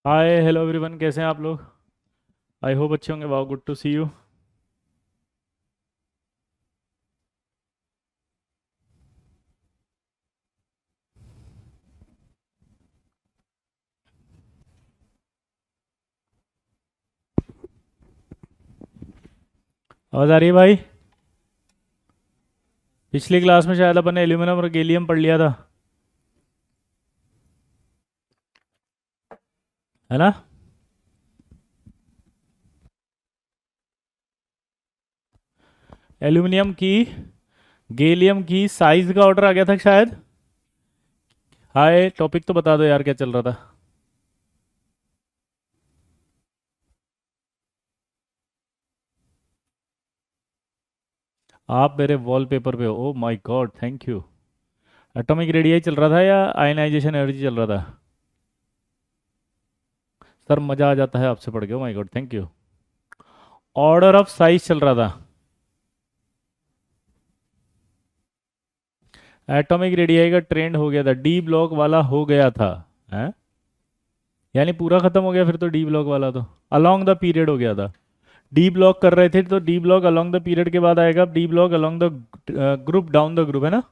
Hi hello everyone, कैसे हैं आप लोग? आई होप अच्छे होंगे। Wow, good to see you. आवाज़ आ रही है भाई? पिछली क्लास में शायद अपन ने एल्यूमिनियम और गैलियम पढ़ लिया था, है ना? एल्यूमिनियम की, गैलियम की साइज का ऑर्डर आ गया था शायद। हाय, टॉपिक तो बता दो यार, क्या चल रहा था? आप मेरे वॉलपेपर पे हो, ओ my god, thank you. Atomic radii चल रहा था या आयनाइजेशन एनर्जी चल रहा था? सर मज़ा आ जाता है आपसे पढ़ के, ओ my god, thank you. Order of size चल रहा था। एटॉमिक रेडियाई का ट्रेंड हो गया था, डी ब्लॉक वाला हो गया था। हैं? यानी पूरा खत्म हो गया फिर तो डी ब्लॉक वाला तो अलोंग द पीरियड हो गया था। डी ब्लॉक कर रहे थे तो D block along the period के बाद आएगा D block along the group down the group, है ना?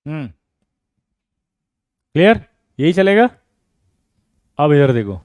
हम्म। क्लियर? यही चलेगा। अब इधर देखो।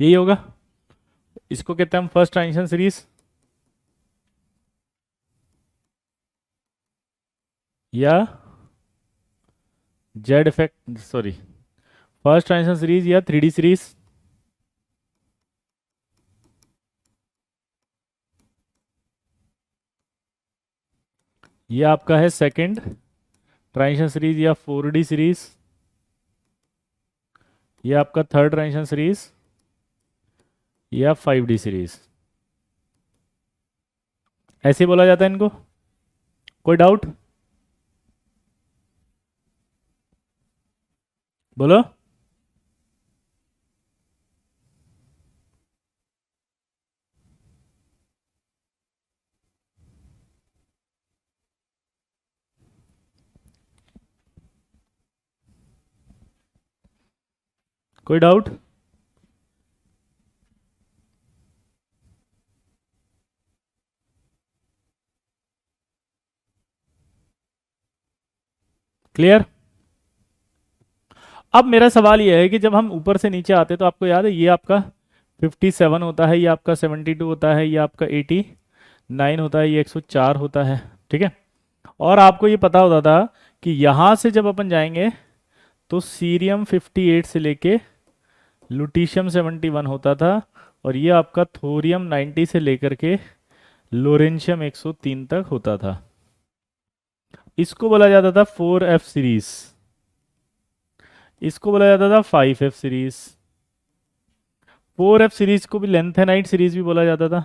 यही होगा। इसको कहते हैं हम फर्स्ट ट्रांजिशन सीरीज, या Z effect, sorry, first transition series या थ्री डी सीरीज। ये आपका है सेकंड ट्रांजिशन सीरीज या फोर डी सीरीज। ये आपका थर्ड ट्रांजिशन सीरीज या फाइव डी सीरीज। ऐसे ही बोला जाता है इनको। कोई डाउट? बोलो। कोई डाउट? क्लियर? अब मेरा सवाल यह है कि जब हम ऊपर से नीचे आते तो आपको याद है ये आपका 57 होता है, ये आपका 72 होता है, ये आपका 89 होता है, ये 104 होता है। ठीक है। और आपको ये पता होता था कि यहाँ से जब अपन जाएंगे तो सीरियम 58 से लेके लुटीशियम 71 होता था, और ये आपका थोरियम 90 से लेकर के लोरेंशियम 103 तक होता था। इसको बोला जाता था 4F सीरीज, इसको बोला जाता था 5F सीरीज। 4F सीरीज को भी लेंथेनाइट सीरीज भी बोला जाता था।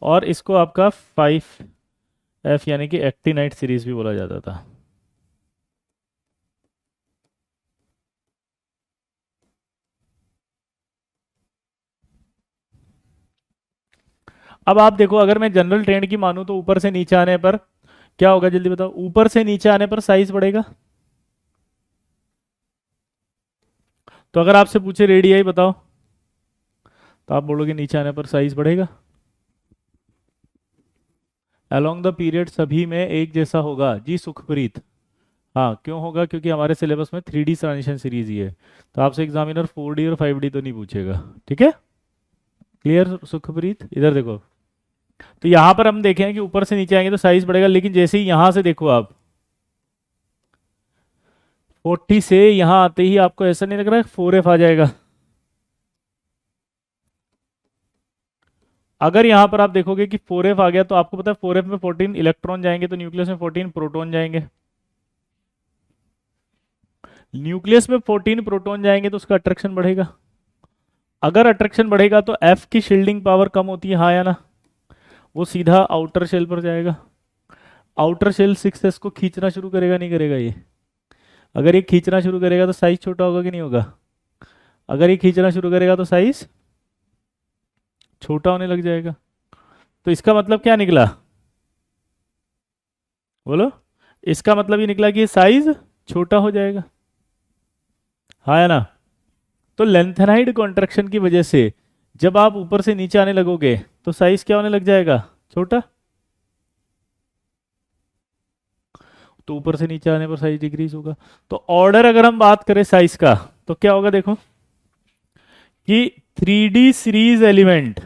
और इसको आपका 5F यानी कि एक्टिनाइट सीरीज भी बोला जाता था। अब आप देखो, अगर मैं जनरल ट्रेंड की मानूं तो ऊपर से नीचे आने पर क्या होगा, जल्दी बताओ। ऊपर से नीचे आने पर साइज बढ़ेगा। तो अगर आपसे पूछे रेडियाई बताओ, तो आप बोलोगे नीचे आने पर साइज बढ़ेगा। अलोंग द पीरियड सभी में एक जैसा होगा जी सुखप्रीत। हाँ क्यों होगा, क्योंकि हमारे सिलेबस में 3D ट्रांजिशन सीरीज ही है, तो आपसे एग्जामिनर 4D और 5D तो नहीं पूछेगा। ठीक है, क्लियर सुखप्रीत, इधर देखो। तो यहाँ पर हम देखें कि ऊपर से नीचे आएंगे तो साइज बढ़ेगा, लेकिन जैसे ही यहाँ से देखो आप 40 से यहाँ आते ही आपको ऐसा नहीं लग रहा है 4F आ जाएगा? अगर यहाँ पर आप देखोगे कि 4F आ गया तो आपको पता है 4F में 14 इलेक्ट्रॉन जाएंगे तो न्यूक्लियस में 14 प्रोटॉन जाएंगे। न्यूक्लियस में 14 प्रोटॉन जाएंगे तो उसका अट्रैक्शन बढ़ेगा। अगर अट्रैक्शन बढ़ेगा तो F की शील्डिंग पावर कम होती है, हाँ या ना? वो सीधा आउटर शेल पर जाएगा। आउटर शेल 6s को खींचना शुरू करेगा, नहीं करेगा ये? अगर ये खींचना शुरू करेगा तो साइज छोटा होगा कि नहीं होगा? अगर ये खींचना शुरू करेगा तो साइज छोटा होने लग जाएगा। तो इसका मतलब क्या निकला, बोलो? इसका मतलब ये निकला कि ये साइज छोटा हो जाएगा, हाँ या ना? तो लेंथेनाइड कॉन्ट्रैक्शन की वजह से जब आप ऊपर से नीचे आने लगोगे तो साइज क्या होने लग जाएगा, छोटा। तो ऊपर से नीचे आने पर साइज डिक्रीज होगा। तो ऑर्डर अगर हम बात करें साइज का तो क्या होगा देखो, कि 3D सीरीज एलिमेंट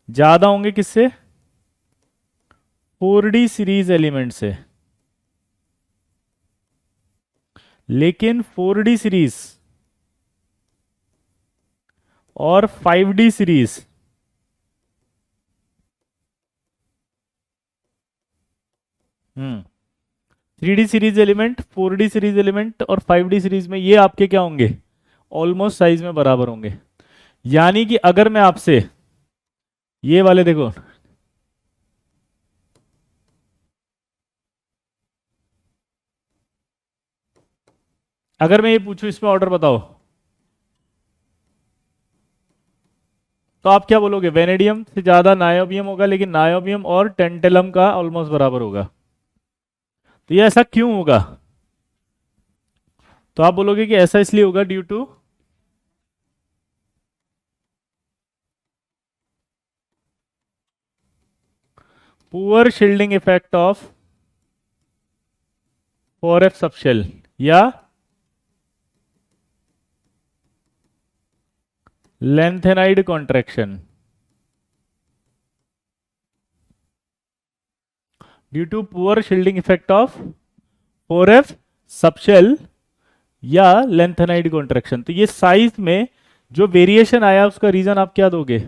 ज्यादा होंगे किससे, 4D सीरीज एलिमेंट से। लेकिन 4D सीरीज और 5D सीरीज, हम्म 3D series element, 4D series element और 5D सीरीज में ये आपके क्या होंगे, ऑलमोस्ट साइज में बराबर होंगे। यानी कि अगर मैं आपसे ये वाले देखो, अगर मैं ये पूछूं इसमें ऑर्डर बताओ, तो आप क्या बोलोगे, वेनेडियम से ज्यादा नायोबियम होगा, लेकिन नायोबियम और टेंटेलम का ऑलमोस्ट बराबर होगा। तो ये ऐसा क्यों होगा? तो आप बोलोगे कि ऐसा इसलिए होगा due to poor shielding effect of 4F subshell या lanthanide contraction. Due to poor shielding effect of 4F subshell या लेंथेनाइड कॉन्ट्रैक्शन। तो ये साइज में जो वेरिएशन आया उसका रीजन आप क्या दोगे,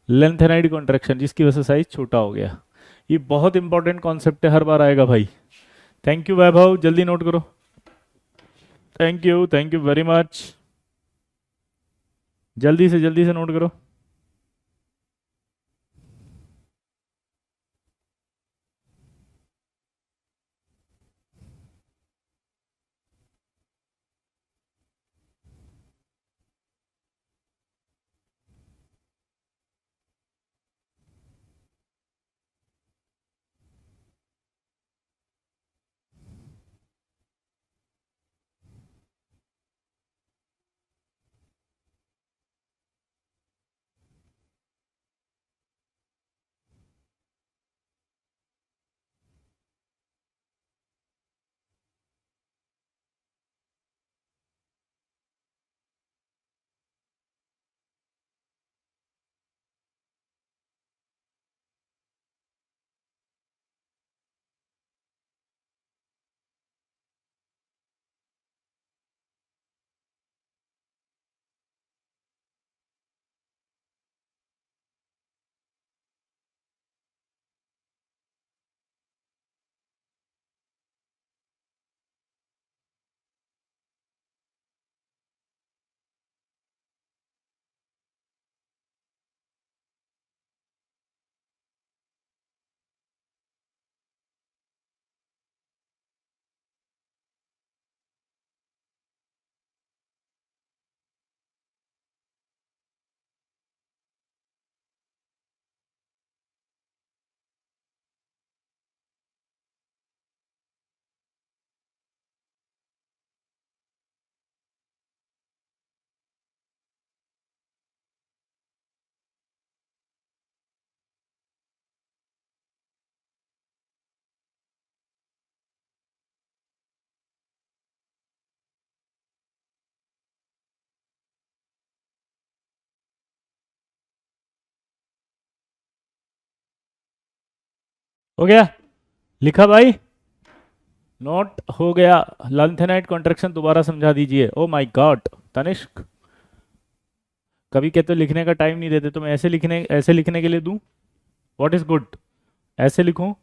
लेंथेनाइड कॉन्ट्रैक्शन, जिसकी वजह से साइज छोटा हो गया। ये बहुत इंपॉर्टेंट कॉन्सेप्ट है, हर बार आएगा भाई। थैंक यू वैभव, जल्दी नोट करो। Thank you very much. जल्दी से नोट करो। हो गया? लिखा भाई? नोट हो गया। लेंथेनाइट कॉन्ट्रैक्शन दोबारा समझा दीजिए। ओ माय गॉड तनिष्क, कभी कहते हो लिखने का टाइम नहीं देते, तो मैं ऐसे लिखने के लिए दूं? What is good? ऐसे लिखूं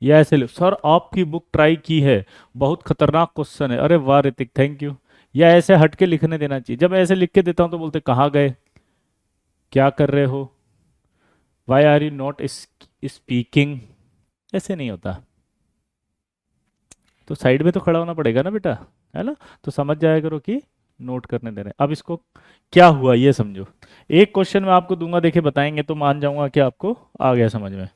या ऐसे लिख? सर आपकी बुक ट्राई की है, बहुत खतरनाक क्वेश्चन है। अरे वाह ऋतिक, थैंक यू। या ऐसे हट के लिखने देना चाहिए? जब मैं ऐसे लिख के देता हूँ तो बोलते कहाँ गए, क्या कर रहे हो, why are you not speaking. ऐसे नहीं होता। तो साइड में तो खड़ा होना पड़ेगा ना बेटा, है ना? तो समझ जाया करो कि नोट करने दे रहे हैं। अब इसको क्या हुआ ये समझो। एक क्वेश्चन मैं आपको दूंगा, देखे बताएंगे तो मान जाऊंगा कि आपको आ गया समझ में।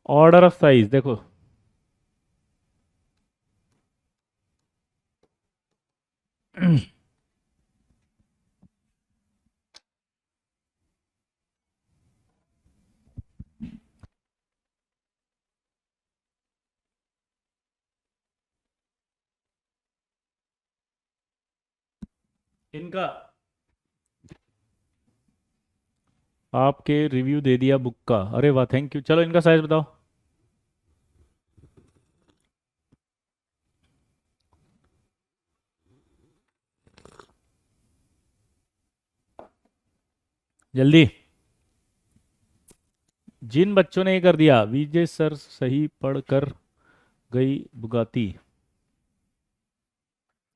ऑर्डर ऑफ साइज देखो। इनका आपके रिव्यू दे दिया बुक का, अरे वाह थैंक यू। चलो इनका साइज बताओ। जल्दी। जिन बच्चों ने ये कर दिया, विजय सर सही पढ़ कर गई बुगाती।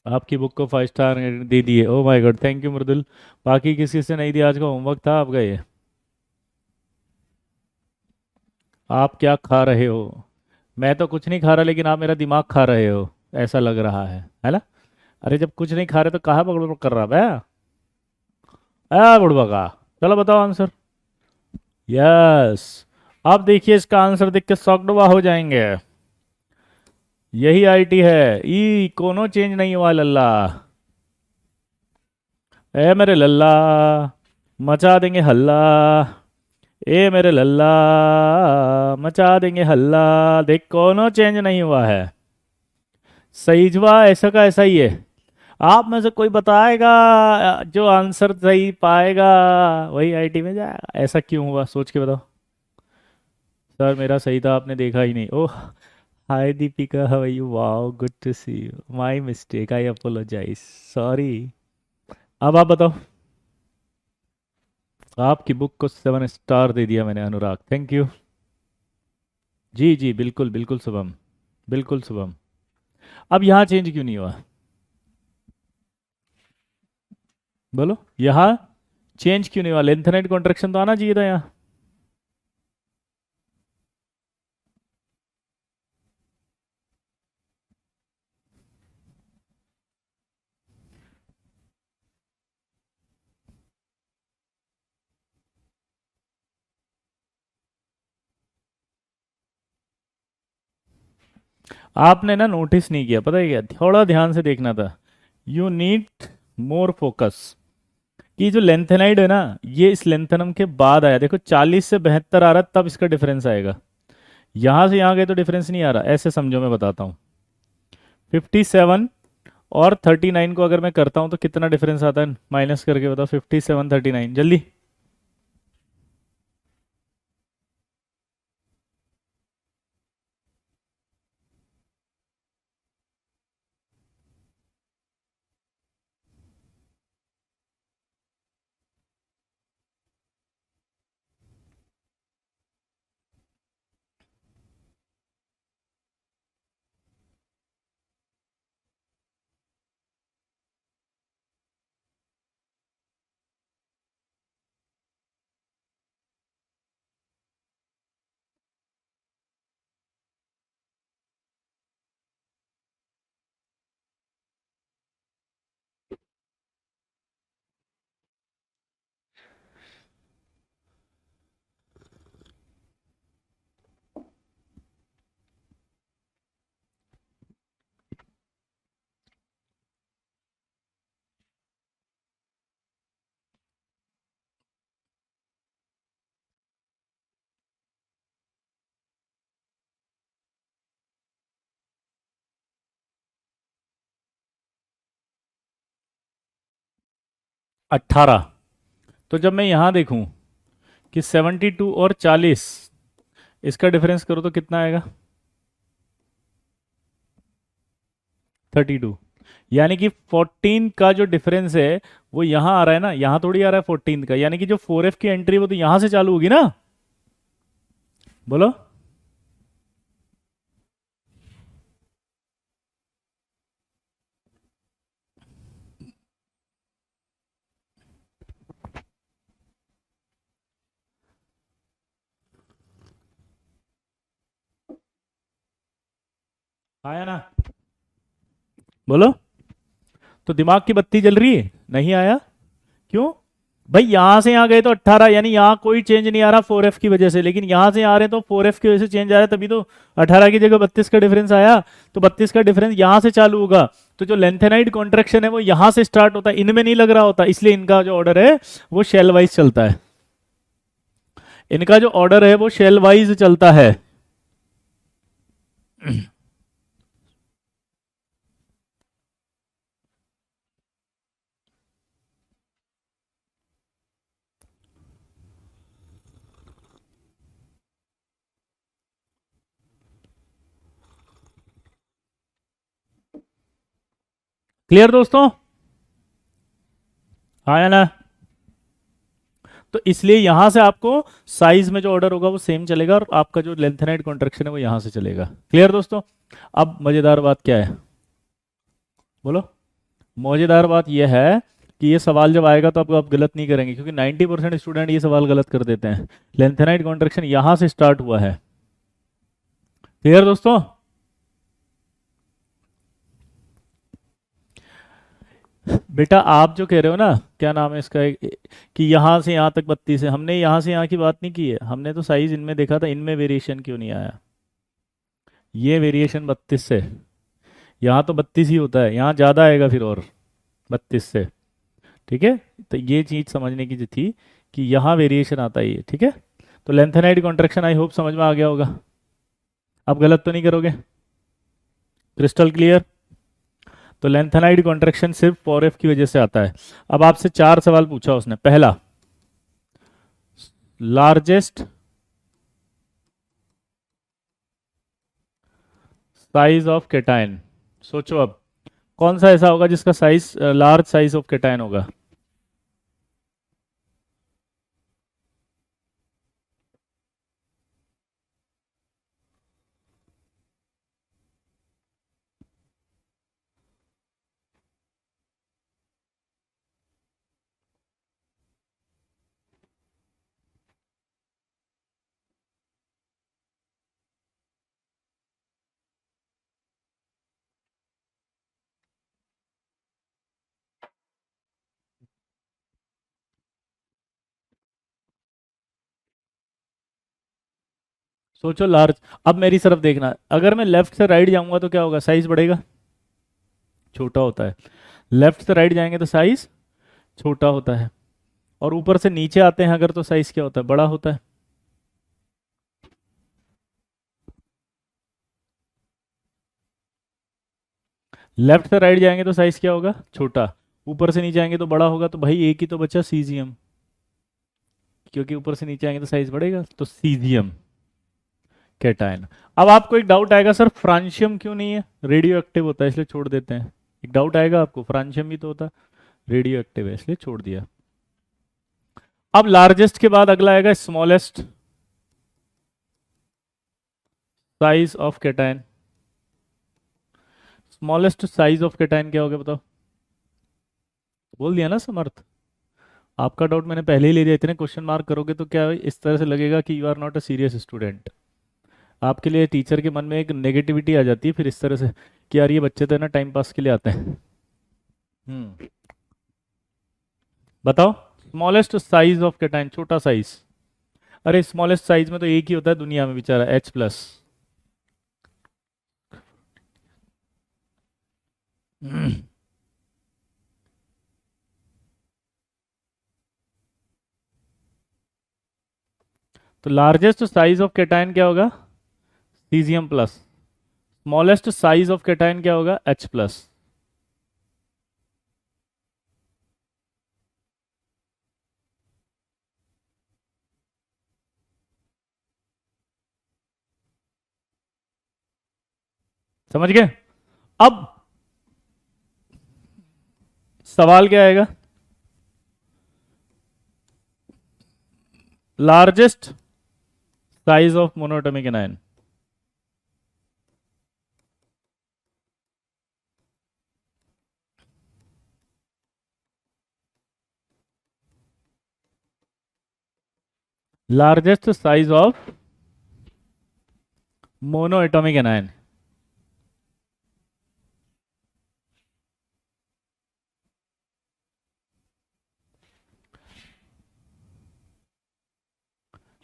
आपकी बुक को 5 स्टार दे दिए। Oh my god thank you Mridul. बाकी किसी से नहीं दिया? आज का होमवर्क था, आप गए? आप क्या खा रहे हो? मैं तो कुछ नहीं खा रहा, लेकिन आप मेरा दिमाग खा रहे हो, ऐसा लग रहा है ना? अरे जब कुछ नहीं खा रहे तो कहाँ बड़बड़ कर रहा है? बुड़बा का। चलो बताओ आंसर। यस। अब देखिए इसका आंसर देख के सौगडवा हो जाएंगे। यही आईटी है। ई कोनो चेंज नहीं हुआ लल्ला। ए मेरे लल्ला, मचा देंगे हल्ला। ए मेरे लल्ला, मचा देंगे हल्ला। देख कोनो चेंज नहीं हुआ है। सही जवाब ऐसा का ऐसा ही है। आप में से कोई बताएगा, जो आंसर सही पाएगा वही आईटी में जाएगा। ऐसा क्यों हुआ सोच के बताओ। सर मेरा सही था, आपने देखा ही नहीं। Oh, hi Deepika, how are you? Wow good to see you, my mistake, I apologise, sorry. अब आप बताओ। आपकी बुक को 7 स्टार दे दिया मैंने अनुराग, थैंक यू। जी जी बिल्कुल बिल्कुल शुभम, बिल्कुल शुभम। अब यहाँ चेंज क्यों नहीं हुआ? बोलो यहाँ चेंज क्यों नहीं हुआ? लेंथेनाइट कॉन्ट्रैक्शन तो आना चाहिए था यहाँ। आपने ना नोटिस नहीं किया, पता है क्या, थोड़ा ध्यान से देखना था। You need more focus. कि जो लेंथेनाइड है ना, ये इस लेंथेनम के बाद आया। देखो 40 से 72 आ रहा है, तब इसका डिफरेंस आएगा। यहाँ से यहाँ गए तो डिफरेंस नहीं आ रहा। ऐसे समझो, मैं बताता हूँ। 57 और 39 को अगर मैं करता हूँ तो कितना डिफरेंस आता है, माइनस करके बताओ। 57 39 जल्दी। 18। तो जब मैं यहां देखूं कि 72 और 40, इसका डिफरेंस करो तो कितना आएगा? 32। यानी कि 14 का जो डिफरेंस है वो यहां आ रहा है ना, यहां थोड़ी आ रहा है 14 का। यानी कि जो 4F की एंट्री वो तो यहां से चालू होगी ना। बोलो। आया ना? बोलो। तो दिमाग की बत्ती जल रही है? नहीं आया? क्यों? भाई यहां से यहां गए तो 18, यानी यहां कोई चेंज नहीं आ रहा 4F की वजह से, लेकिन यहां से आ रहे हैं तो 4F की वजह से चेंज आ रहा है, तभी तो 18 की जगह 32 का डिफरेंस आया। तो 32 का डिफरेंस यहां से चालू होगा। तो जो लेंथेनाइड कॉन्ट्रेक्शन है वो यहां से स्टार्ट होता है, इनमें नहीं लग रहा होता, इसलिए इनका जो ऑर्डर है वो शेल वाइज चलता है। इनका जो ऑर्डर है वो शेल वाइज चलता है। क्लियर दोस्तों? आया ना? तो इसलिए यहां से आपको साइज में जो ऑर्डर होगा वो सेम चलेगा, और आपका जो लेंथेनाइड कॉन्ट्रेक्शन है वो यहां से चलेगा। क्लियर दोस्तों? अब मजेदार बात क्या है? बोलो। मजेदार बात यह है कि ये सवाल जब आएगा तो आपको आप गलत नहीं करेंगे, क्योंकि 90% स्टूडेंट ये सवाल गलत कर देते हैं। लेंथेनाइड कॉन्ट्रेक्शन यहां से स्टार्ट हुआ है। क्लियर दोस्तों? बेटा आप जो कह रहे हो ना, क्या नाम है इसका, कि यहां से यहां तक 32 है, हमने यहां से यहां की बात नहीं की है, हमने तो साइज इनमें देखा था, इनमें वेरिएशन क्यों नहीं आया? ये वेरिएशन 32 से, यहाँ तो 32 ही होता है, यहाँ ज़्यादा आएगा फिर और 32 से। ठीक है? तो ये चीज़ समझने की जो थी कि यहाँ वेरिएशन आता ही है। ठीक है? तो लेंथेनाइड कॉन्ट्रैक्शन आई होप समझ में आ गया होगा। अब गलत तो नहीं करोगे? Crystal clear? तो लेंथेनाइड कॉन्ट्रैक्शन सिर्फ 4F की वजह से आता है। अब आपसे 4 सवाल पूछा उसने। पहला, लार्जेस्ट साइज ऑफ केटाइन। सोचो अब, कौन सा ऐसा होगा जिसका size large size of cation होगा? सोचो लार्ज। अब मेरी तरफ देखना, अगर मैं लेफ्ट से राइट जाऊंगा तो क्या होगा? साइज बढ़ेगा? छोटा होता है। लेफ्ट से राइट जाएंगे तो साइज छोटा होता है। और ऊपर से नीचे आते हैं अगर, तो साइज क्या होता है? बड़ा होता है। लेफ्ट से राइट जाएंगे तो साइज क्या होगा? छोटा। ऊपर से नीचे आएंगे तो बड़ा होगा। तो भाई एक ही तो बचा, सीजियम। क्योंकि ऊपर से नीचे आएंगे तो साइज बढ़ेगा, तो सीजियम कैटायन। अब आपको एक डाउट आएगा, सर फ्रांशियम क्यों नहीं है? रेडियो एक्टिव होता है इसलिए छोड़ देते हैं। एक डाउट आएगा आपको, फ्रांशियम भी तो होता, रेडियो एक्टिव है इसलिए छोड़ दिया। अब लार्जेस्ट के बाद अगला आएगा smallest size of cation. Smallest size of cation क्या होगा बताओ? बोल दिया ना समर्थ। आपका डाउट मैंने पहले ही ले लिया, इतने क्वेश्चन मार्क करोगे तो क्या इस तरह से लगेगा कि you are not a serious student. आपके लिए टीचर के मन में एक नेगेटिविटी आ जाती है फिर इस तरह से, कि यार ये बच्चे तो है ना टाइम पास के लिए आते हैं। बताओ। स्मॉलेस्ट साइज ऑफ कैटायन, छोटा साइज। अरे स्मॉलेस्ट साइज में तो एक ही होता है दुनिया में बेचारा, H+। तो लार्जेस्ट साइज ऑफ कैटायन क्या होगा? Caesium+. Smallest size of cation क्या होगा? H+। समझ गए? अब सवाल क्या आएगा? Largest size of monoatomic anion. Largest size of monoatomic anion.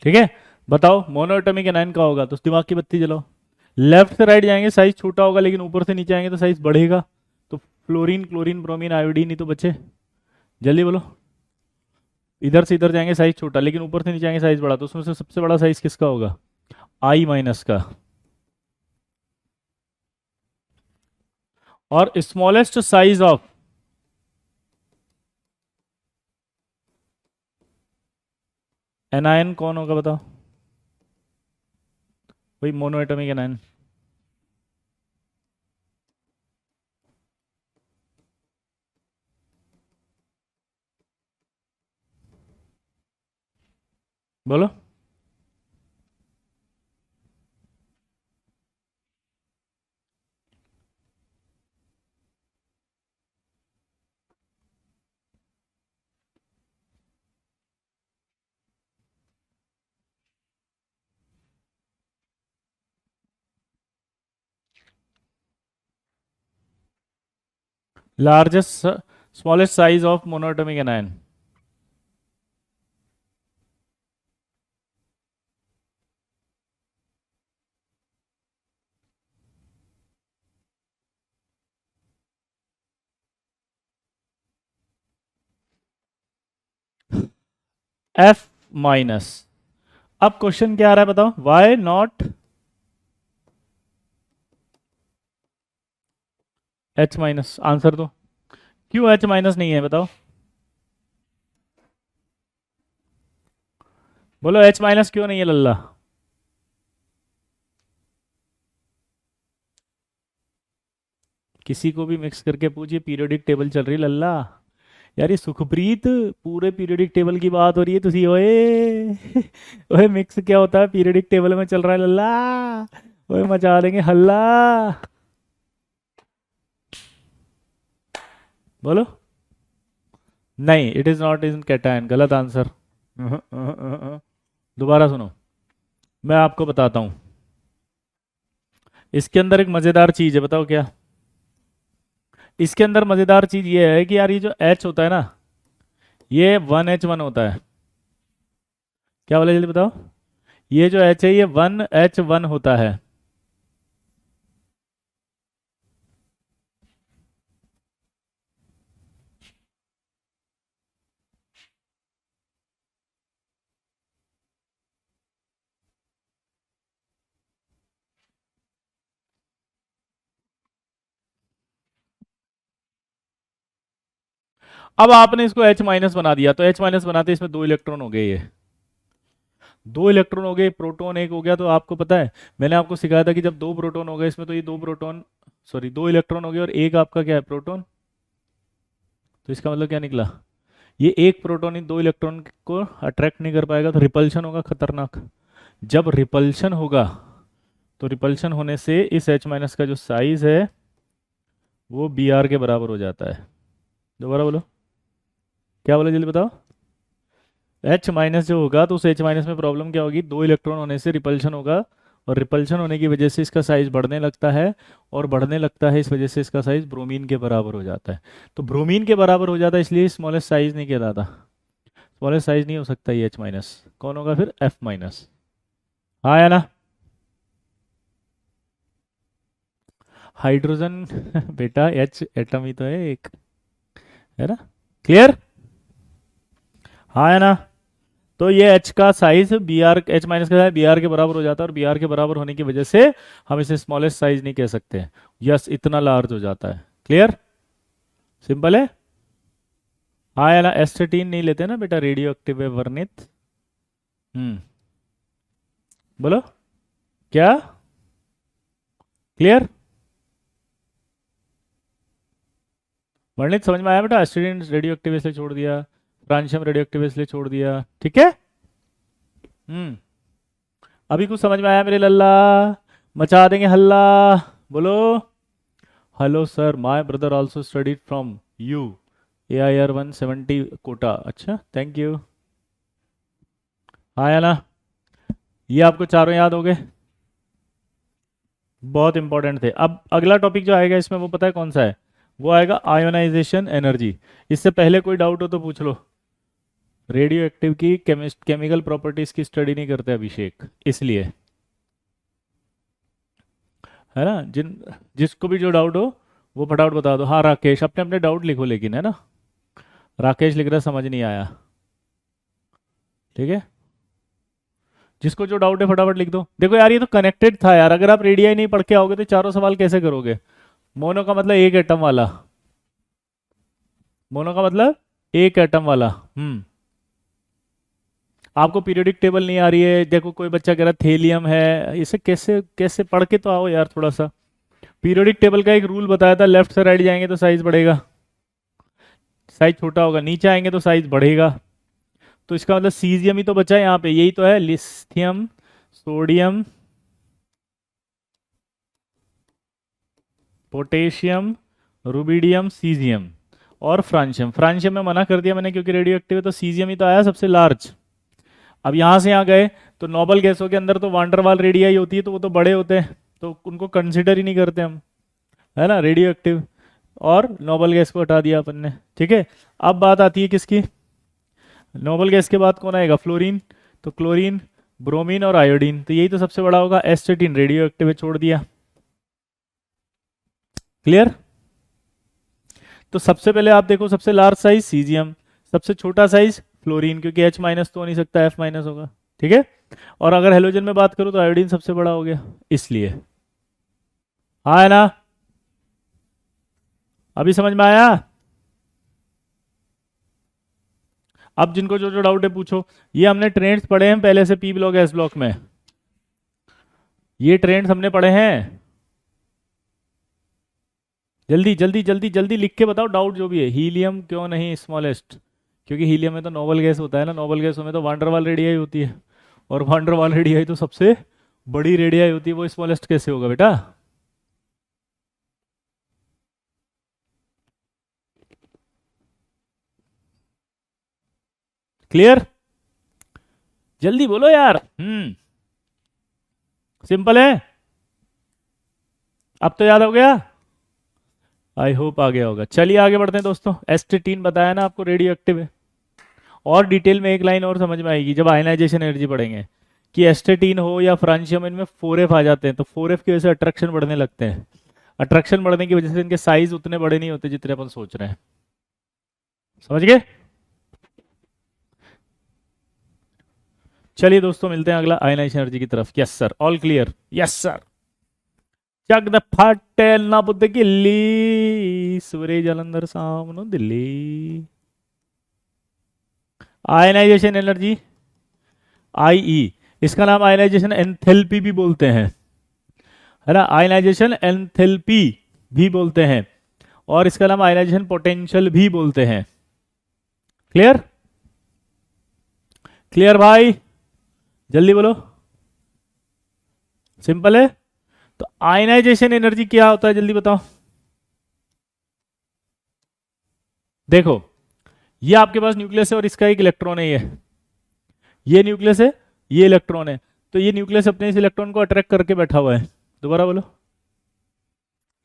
ठीक है, बताओ मोनोएटॉमिक एनायन का होगा तो दिमाग की बत्ती जलाओ। लेफ्ट से राइट जाएंगे साइज छोटा होगा, लेकिन ऊपर से नीचे आएंगे तो साइज बढ़ेगा। तो फ्लोरीन, क्लोरीन, ब्रोमीन, आयोडीन ही तो बचे। जल्दी बोलो। इधर से इधर जाएंगे साइज छोटा, लेकिन ऊपर से नीचे आएंगे साइज बड़ा, तो उसमें से सबसे बड़ा साइज किसका होगा? आई माइनस का। और स्मॉलेस्ट साइज ऑफ एनायन कौन होगा बताओ? वही मोनोएटॉमिक एनायन। बोलो। Largest smallest size of monoatomic anion. F minus. अब क्वेश्चन क्या आ रहा है बताओ? Why not H minus? Answer दो। क्यों एच माइनस नहीं है बताओ? बोलो एच माइनस क्यों नहीं है लल्ला? किसी को भी मिक्स करके पूछिए, पीरियोडिक टेबल चल रही है लल्ला। यार ये सुखप्रीत, पूरे पीरियोडिक टेबल की बात हो रही है, तुसी ओए ओए मिक्स क्या होता है? पीरियोडिक टेबल में चल रहा है लल्ला। ओए मचा देंगे हल्ला। बोलो। नहीं, it is not in cation, गलत आंसर। दोबारा सुनो, मैं आपको बताता हूं। इसके अंदर एक मजेदार चीज है, बताओ क्या? इसके अंदर मजेदार चीज ये है कि यार ये जो H होता है ना, ये 1H1 होता है। क्या बोले जल्दी बताओ? ये जो H है ये 1H1 होता है। अब आपने इसको H माइनस बना दिया, तो H माइनस बनाते इसमें दो इलेक्ट्रॉन हो गए। ये दो इलेक्ट्रॉन हो गए, प्रोटॉन एक हो गया। तो आपको पता है, मैंने आपको सिखाया था कि जब दो प्रोटॉन हो गए इसमें, तो ये दो प्रोटॉन, सॉरी दो इलेक्ट्रॉन हो गए और एक आपका क्या है? प्रोटॉन। तो इसका मतलब क्या निकला? ये एक प्रोटॉन इन दो इलेक्ट्रॉन को अट्रैक्ट नहीं कर पाएगा, तो रिपल्शन होगा खतरनाक। जब रिपल्शन होगा, तो रिपल्शन होने से इस H माइनस का जो साइज है वो Br के बराबर हो जाता है। दोबारा बोलो। क्या बोले जल्दी बताओ? H माइनस जो होगा, तो उस H माइनस में प्रॉब्लम क्या होगी? दो इलेक्ट्रॉन होने से रिपल्शन होगा, और रिपल्शन होने की वजह से इसका साइज बढ़ने लगता है, और बढ़ने लगता है इस वजह से इसका साइज ब्रोमीन के बराबर हो जाता है। तो ब्रोमीन के बराबर हो जाता है, इसलिए स्मॉलेस्ट साइज नहीं कहलाता। स्मॉलेस्ट साइज नहीं हो सकता ये H माइनस। कौन होगा फिर? F minus. हाँ या ना? हाइड्रोजन बेटा H एटम ही तो है एक, है ना? क्लियर? हाँ या ना? तो ये H का साइज H माइनस का साइज Br के बराबर हो जाता है, और Br के बराबर होने की वजह से हम इसे स्मॉलेस्ट साइज नहीं कह सकते। यस, इतना लार्ज हो जाता है। क्लियर? सिंपल है। हाँ या ना? एस्टेटीन नहीं लेते ना बेटा, रेडियो एक्टिव है वर्णित। हम्म। बोलो। क्या? क्लियर? वर्णित समझ में आया बेटा? एस्टिडीन रेडियो एक्टिव इसलिए छोड़ दिया, फ्रांशियम रेडियो एक्टिव इसलिए छोड़ दिया, ठीक है। अभी कुछ समझ में आया मेरे लल्ला? मचा देंगे हल्ला, बोलो। Hello sir, my brother also studied from you, AIR 170 Kota. अच्छा, थैंक यू। हाँ या ना? ये आपको चारों याद हो गए? बहुत इंपॉर्टेंट थे। अब अगला टॉपिक जो आएगा इसमें, वो पता है कौन सा है? वो आएगा आयोनाइजेशन एनर्जी। इससे पहले कोई डाउट हो तो पूछ लो। रेडियो एक्टिव की केमिकल प्रॉपर्टीज की स्टडी नहीं करते अभिषेक, इसलिए, है ना। जिसको भी जो डाउट हो वो फटाफट बता दो। हाँ राकेश, अपने अपने डाउट लिखो लेकिन, है ना। राकेश लिख रहा समझ नहीं आया, ठीक है। जिसको जो डाउट है फटाफट लिख दो। देखो यार, ये तो कनेक्टेड था यार, अगर आप रेडियाई नहीं पढ़ के आओगे तो चारों सवाल कैसे करोगे? मोनो का मतलब एक एटम वाला, मोनो का मतलब एक एटम वाला। आपको पीरियोडिक टेबल नहीं आ रही है, देखो कोई बच्चा कह रहा है थेलियम है, इसे कैसे कैसे पढ़ के तो आओ यार थोड़ा सा। पीरियोडिक टेबल का एक रूल बताया था, लेफ्ट से राइट जाएंगे तो साइज बढ़ेगा, साइज छोटा होगा, नीचे आएंगे तो साइज बढ़ेगा। तो इसका मतलब सीजियम ही तो बचा है यहाँ पे, यही तो है, lithium, sodium, potassium, rubidium, caesium और फ्रांशियम। फ्रांशियम में मना कर दिया मैंने क्योंकि रेडियो एक्टिव है, तो सीजियम ही तो आया सबसे लार्ज। अब यहाँ से यहाँ गए तो नोबल गैसों के अंदर तो वांडरवाल रेडियाई होती है, तो वो तो बड़े होते हैं, तो उनको कंसिडर ही नहीं करते हम, है ना, रेडियो एक्टिव। और नोबल गैस को हटा दिया अपन ने, ठीक है। अब बात आती है किसकी? नोबल गैस के बाद कौन आएगा? फ्लोरीन। तो क्लोरीन, ब्रोमीन और आयोडीन, तो यही तो सबसे बड़ा होगा। एस्टेटिन रेडियो एक्टिव है, छोड़ दिया। क्लियर? तो सबसे पहले आप देखो, सबसे लार्ज साइज सीजियम, सबसे छोटा साइज फ्लोरीन, क्योंकि H माइनस तो हो नहीं सकता, F माइनस होगा, ठीक है। और अगर हेलोजन में बात करूं तो आयोडीन सबसे बड़ा हो गया, इसलिए। हाँ है ना? अभी समझ में आया? अब जिनको जो जो डाउट है पूछो। ये हमने ट्रेंड्स पढ़े हैं पहले से, पी ब्लॉक एस ब्लॉक में, ये ट्रेंड्स हमने पढ़े हैं। जल्दी जल्दी जल्दी जल्दी लिख के बताओ डाउट जो भी है। हीलियम क्यों नहीं स्मॉलेस्ट? क्योंकि हीलियम में तो नोबल गैस होता है ना, नोबल गैसों में तो वांडरवाल रेडियाई होती है, और वांडरवाल रेडियाई तो सबसे बड़ी रेडियाई होती है, वो स्मॉलेस्ट कैसे होगा बेटा? क्लियर? जल्दी बोलो यार। सिंपल है। अब तो याद हो गया, आई होप आ गया होगा। चलिए आगे बढ़ते हैं दोस्तों। एस्टेटीन बताया ना आपको रेडियो एक्टिव है। और डिटेल में एक लाइन और समझ में आएगी जब आयनाइजेशन एनर्जी पढ़ेंगे, कि एस्टेटीन हो या फ्रांशियम, इनमें 4F आ जाते हैं, तो 4F की वजह से अट्रैक्शन बढ़ने लगते हैं। अट्रैक्शन बढ़ने की वजह से इनके साइज उतने बड़े नहीं होते जितने अपन सोच रहे हैं। समझ गए? चलिए दोस्तों, मिलते हैं अगला आयनाइजेशन एनर्जी की तरफ। Yes sir, all clear? Yes sir. Jug the फटे ना बुद्ध गिल्ली, सूर्य जलंधर सामनो दिल्ली। आयनाइजेशन एनर्जी, IE, इसका नाम आयनाइजेशन एंथैल्पी भी बोलते हैं, है ना। आयनाइजेशन एंथैल्पी भी बोलते हैं, और इसका नाम आयनाइजेशन पोटेंशियल भी बोलते हैं। क्लियर? क्लियर भाई? जल्दी बोलो। सिंपल है। तो आयनाइजेशन एनर्जी क्या होता है, जल्दी बताओ। देखो, ये आपके पास न्यूक्लियस है और इसका एक इलेक्ट्रॉन है, ये न्यूक्लियस है, ये इलेक्ट्रॉन है। तो ये न्यूक्लियस अपने इस इलेक्ट्रॉन को अट्रैक्ट करके बैठा हुआ है। दोबारा बोलो।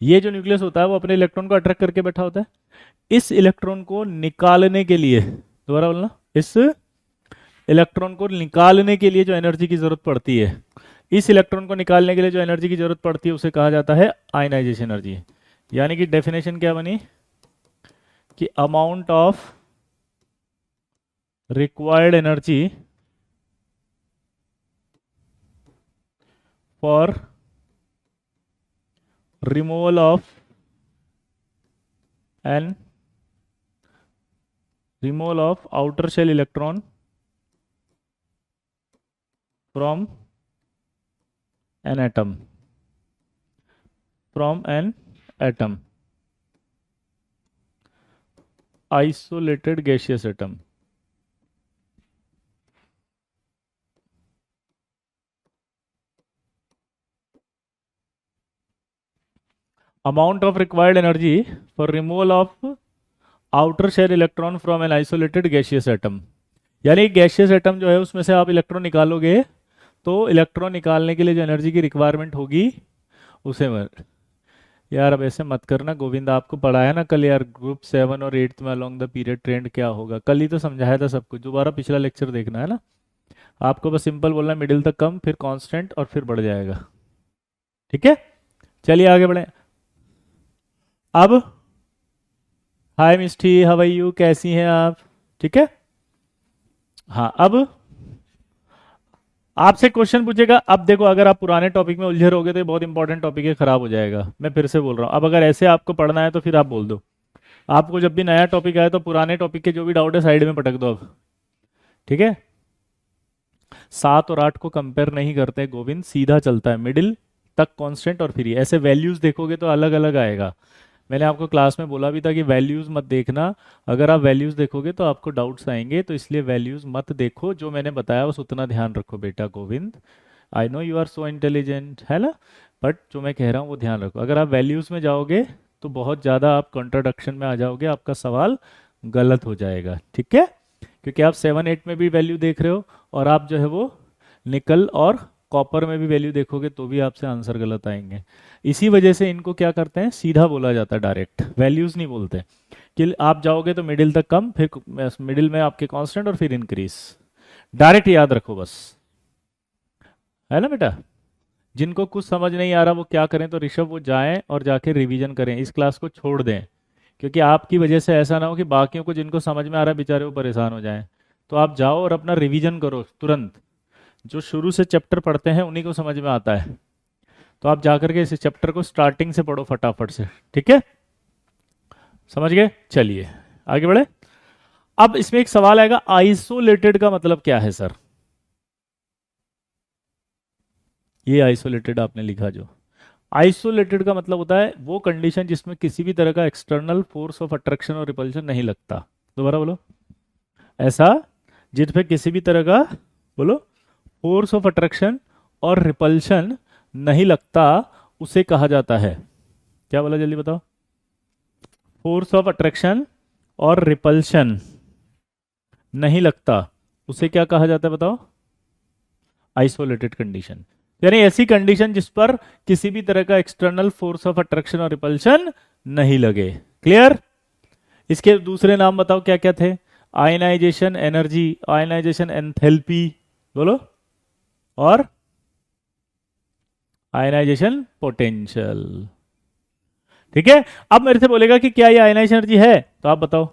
ये जो न्यूक्लियस होता है वो अपने इलेक्ट्रॉन को अट्रैक्ट करके बैठा होता है। इस इलेक्ट्रॉन को निकालने के लिए, दोबारा बोलना, इस इलेक्ट्रॉन को निकालने के लिए जो एनर्जी की जरूरत पड़ती है, इस इलेक्ट्रॉन को निकालने के लिए जो एनर्जी की जरूरत पड़ती है, उसे कहा जाता है आयनाइजेशन एनर्जी। यानी कि डेफिनेशन क्या बनी? कि amount of required energy for removal of an removal of outer shell electron from an atom, from an atom, isolated gaseous atom. Amount of required energy for removal of outer shell electron from an isolated gaseous atom. यानी gaseous atom जो है उसमें से आप electron निकालोगे, तो electron निकालने के लिए जो एनर्जी की रिक्वायरमेंट होगी उसे यार अब ऐसे मत करना, गोविंद आपको पढ़ाया ना कल यार, ग्रुप 7 और 8 में अलोंग द पीरियड ट्रेंड क्या होगा, कल ही तो समझाया था सब कुछ। दोबारा पिछला लेक्चर देखना है ना, आपको बस सिंपल बोलना मिडिल तक कम, फिर कांस्टेंट और फिर बढ़ जाएगा। ठीक है, चलिए आगे बढ़े। अब हाय मिष्टी, हाउ आर यू, कैसी हैं आप? ठीक है, हाँ अब आपसे क्वेश्चन पूछेगा। अब देखो, अगर आप पुराने टॉपिक में उलझे रहोगे तो ये बहुत इंपॉर्टेंट टॉपिक है, खराब हो जाएगा। मैं फिर से बोल रहा हूँ, अब अगर ऐसे आपको पढ़ना है तो फिर आप बोल दो। आपको जब भी नया टॉपिक आए तो पुराने टॉपिक के जो भी डाउट है साइड में पटक दो अब। ठीक है, 7 और 8 को कंपेयर नहीं करते गोविंद, सीधा चलता है मिडिल तक कांस्टेंट और फ्री। ऐसे वैल्यूज देखोगे तो अलग अलग आएगा। मैंने आपको क्लास में बोला भी था कि वैल्यूज मत देखना, अगर आप वैल्यूज देखोगे तो आपको डाउट्स आएंगे, तो इसलिए वैल्यूज मत देखो। जो मैंने बताया बस उतना ध्यान रखो बेटा Govind. I know you are so intelligent है ना, बट जो मैं कह रहा हूँ वो ध्यान रखो। अगर आप वैल्यूज में जाओगे तो बहुत ज़्यादा आप कॉन्ट्राडक्शन में आ जाओगे, आपका सवाल गलत हो जाएगा। ठीक है, क्योंकि आप 7 8 में भी वैल्यू देख रहे हो, और आप जो है वो निकल और कॉपर में भी वैल्यू देखोगे तो भी आपसे आंसर गलत आएंगे। इसी वजह से इनको क्या करते हैं, सीधा बोला जाता है, डायरेक्ट वैल्यूज नहीं बोलते। कि आप जाओगे तो मिडिल तक कम, फिर मिडिल में आपके कांस्टेंट और फिर इंक्रीज। डायरेक्ट याद रखो बस, है ना बेटा। जिनको कुछ समझ नहीं आ रहा वो क्या करें, तो ऋषभ वो जाएं और जाके रिवीजन करें, इस क्लास को छोड़ दें। क्योंकि आपकी वजह से ऐसा ना हो कि बाकियों को जिनको समझ में आ रहा है बेचारे वो परेशान हो जाएं। तो आप जाओ और अपना रिवीजन करो तुरंत। जो शुरू से चैप्टर पढ़ते हैं उन्हीं को समझ में आता है, तो आप जाकर के इस चैप्टर को स्टार्टिंग से पढ़ो फटाफट से। ठीक है, समझ गए? चलिए आगे बढ़े। अब इसमें एक सवाल आएगा, आइसोलेटेड का मतलब क्या है सर? ये आइसोलेटेड आपने लिखा, जो आइसोलेटेड का मतलब होता है वो कंडीशन जिसमें किसी भी तरह का एक्सटर्नल फोर्स ऑफ अट्रैक्शन और रिपल्शन नहीं लगता। दोबारा बोलो, ऐसा जिसमें किसी भी तरह का, बोलो, फोर्स ऑफ अट्रैक्शन और रिपल्शन नहीं लगता, उसे कहा जाता है क्या? बोला जल्दी बताओ। फोर्स ऑफ अट्रैक्शन और रिपल्शन नहीं लगता, उसे क्या कहा जाता है बताओ? Isolated condition. यानी ऐसी कंडीशन जिस पर किसी भी तरह का एक्सटर्नल फोर्स ऑफ अट्रैक्शन और रिपल्शन नहीं लगे। क्लियर? इसके दूसरे नाम बताओ क्या क्या थे? आयनाइजेशन एनर्जी, आयनाइजेशन एंथैल्पी, बोलो, और आयनाइजेशन पोटेंशियल। ठीक है, अब मेरे से बोलेगा कि क्या ये आयनाइजेशन एनर्जी है, तो आप बताओ।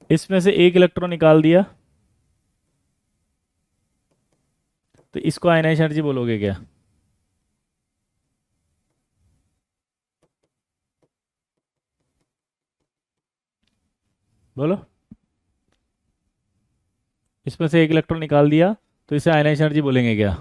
इसमें से एक इलेक्ट्रॉन निकाल दिया तो इसको आयनाइजेशन एनर्जी बोलोगे क्या? बोलो, इसमें से एक इलेक्ट्रॉन निकाल दिया तो इसे आयनाइजेशन एनर्जी बोलेंगे क्या?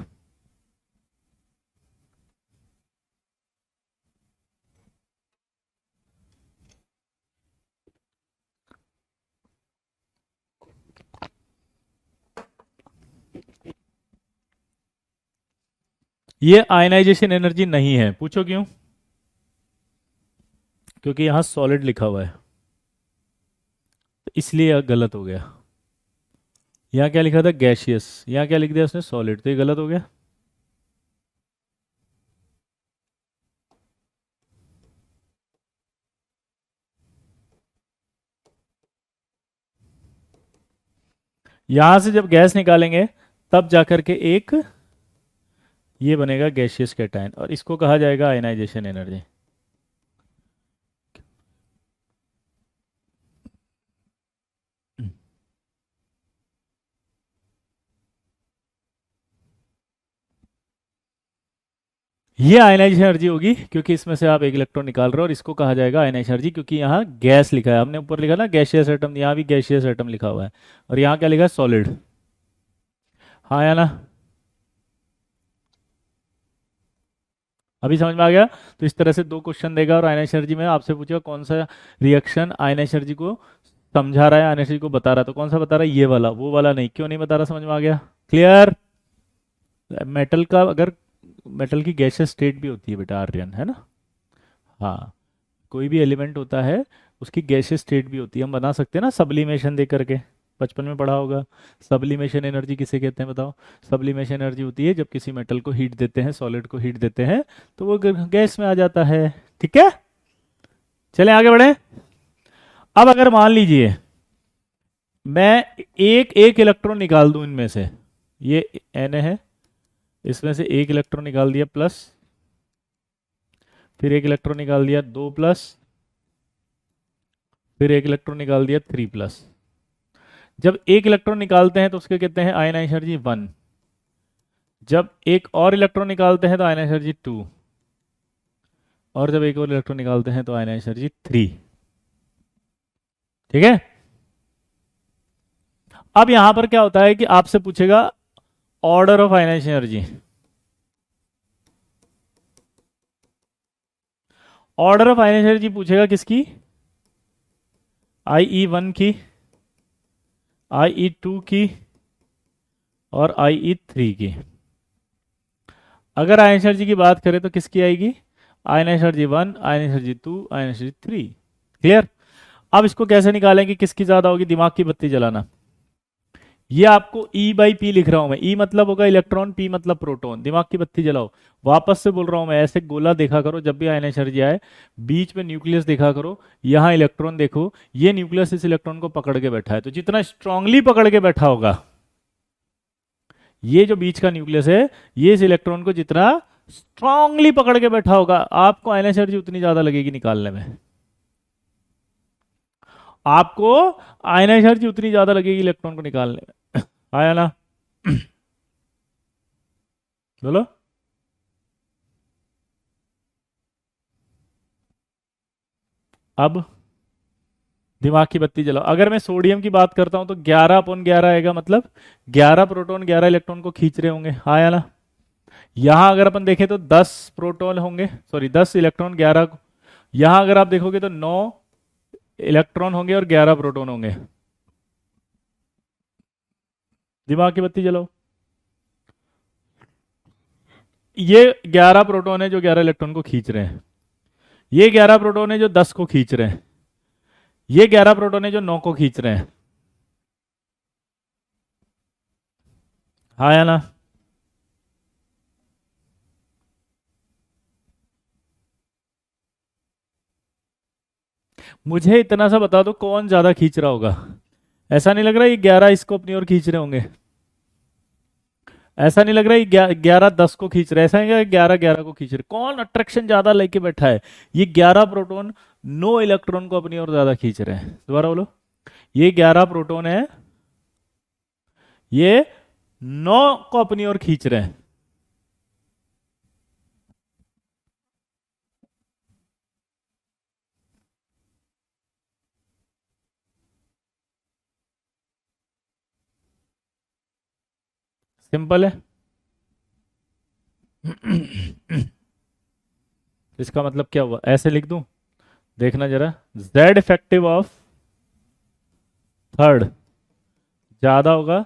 ये आयनाइजेशन एनर्जी नहीं है। पूछो क्यों? क्योंकि यहां सॉलिड लिखा हुआ है, तो इसलिए यह गलत हो गया। यहाँ क्या लिखा था? गैशियस, यहाँ क्या लिख दिया उसने? सॉलिड, तो ये गलत हो गया। यहां से जब गैस निकालेंगे तब जाकर के एक ये बनेगा गैशियस कैटायन, और इसको कहा जाएगा आयनाइजेशन एनर्जी। ये आयनाइजेशन एनर्जी होगी क्योंकि इसमें से आप एक इलेक्ट्रॉन निकाल रहे हो, और इसको कहा जाएगा आयनाइजेशन एनर्जी, क्योंकि यहाँ गैस लिखा है। हमने ऊपर लिखा ना गैशियस एटम, यहाँ भी गैशियस एटम लिखा हुआ है, और यहाँ क्या लिखा है? सॉलिड। हाँ या ना? अभी समझ में आ गया? तो इस तरह से दो क्वेश्चन देगा और आयन एनर्जी में आपसे पूछेगा कौन सा रिएक्शन आयन एनर्जी को समझा रहा है, आयन एनर्जी को बता रहा है। तो कौन सा बता रहा है? ये वाला, वो वाला नहीं। क्यों नहीं बता रहा? समझ में आ गया? क्लियर? मेटल का अगर, मेटल की गैसियस स्टेट भी होती है बेटा आर्यन, है ना? हाँ, कोई भी एलिमेंट होता है उसकी गैसियस स्टेट भी होती है। हम बना सकते हैं ना सब्लिमेशन दे करके, बचपन में पढ़ा होगा। सब्लिमेशन एनर्जी किसे कहते हैं बताओ? सब्लिमेशन एनर्जी होती है जब किसी मेटल को हीट देते हैं, सॉलिड को हीट देते हैं, तो वो गैस में आ जाता है। ठीक है, चलें आगे बढ़े। अब अगर मान लीजिए मैं एक एक इलेक्ट्रॉन निकाल दूं इनमें से, ये एन है, इसमें से एक इलेक्ट्रॉन निकाल दिया प्लस, फिर एक इलेक्ट्रॉन निकाल दिया दो प्लस, फिर एक इलेक्ट्रॉन निकाल दिया थ्री प्लस। जब एक इलेक्ट्रॉन निकालते हैं तो उसके कहते हैं आयन एनर्जी वन। जब एक और इलेक्ट्रॉन निकालते हैं तो आयन एनर्जी टू। और जब एक और इलेक्ट्रॉन निकालते हैं तो आयन एनर्जी थ्री। ठीक है। अब यहां पर क्या होता है कि आपसे पूछेगा order of ion energy. Order of ion energy पूछेगा किसकी? आई ई वन की, आई ई टू की, और आई ई थ्री की। अगर आयन एनर्जी की बात करें तो किसकी आएगी? Ion energy one, ion energy two, ion energy three. Clear? अब इसको कैसे निकालेंगे किसकी ज्यादा होगी? दिमाग की बत्ती जलाना। ये आपको E बाई पी लिख रहा हूं मैं। E मतलब होगा इलेक्ट्रॉन, P मतलब प्रोटॉन। दिमाग की बत्ती जलाओ। वापस से बोल रहा हूं मैं, ऐसे गोला देखा करो जब भी आयन एनर्जी आए, बीच में न्यूक्लियस देखा करो, यहां इलेक्ट्रॉन देखो, ये न्यूक्लियस इस इलेक्ट्रॉन को पकड़ के बैठा है। तो जितना स्ट्रांगली पकड़ के बैठा होगा, ये जो बीच का न्यूक्लियस है, ये इस इलेक्ट्रॉन को जितना स्ट्रांगली पकड़ के बैठा होगा, आपको आयन एनर्जी उतनी ज्यादा लगेगी निकालने में। आपको आयन एनर्जी उतनी ज्यादा लगेगी इलेक्ट्रॉन को निकालने में। आया ना? बोलो। अब दिमाग की बत्ती जलाओ। अगर मैं सोडियम की बात करता हूं तो 11/11 आएगा, मतलब 11 प्रोटॉन 11 इलेक्ट्रॉन को खींच रहे होंगे। हाँ या ना? यहां अगर अपन देखें तो 10 प्रोटॉन होंगे, सॉरी 10 इलेक्ट्रॉन 11 को। यहां अगर आप देखोगे तो 9 इलेक्ट्रॉन होंगे और 11 प्रोटॉन होंगे। दिमाग की बत्ती जलाओ। ये 11 प्रोटॉन है जो 11 इलेक्ट्रॉन को खींच रहे हैं। ये 11 प्रोटॉन है जो 10 को खींच रहे हैं। ये 11 प्रोटॉन है जो 9 को खींच रहे हैं। हाँ या ना? मुझे इतना सा बता दो कौन ज्यादा खींच रहा होगा? ऐसा नहीं लग रहा ये 11 इसको अपनी ओर खींच रहे होंगे? ऐसा नहीं लग रहा ये 11 10 को खींच रहे? ऐसा नहीं लग रहा 11 11 को खींच रहे? कौन अट्रैक्शन ज्यादा लेके बैठा है? ये 11 प्रोटॉन 9 इलेक्ट्रॉन को अपनी ओर ज्यादा खींच रहे हैं। दोबारा बोलो। ये 11 प्रोटॉन है, ये 9 को अपनी ओर खींच रहे हैं। सिंपल है। इसका मतलब क्या हुआ? ऐसे लिख दूं, देखना जरा। जेड इफेक्टिव ऑफ थर्ड ज्यादा होगा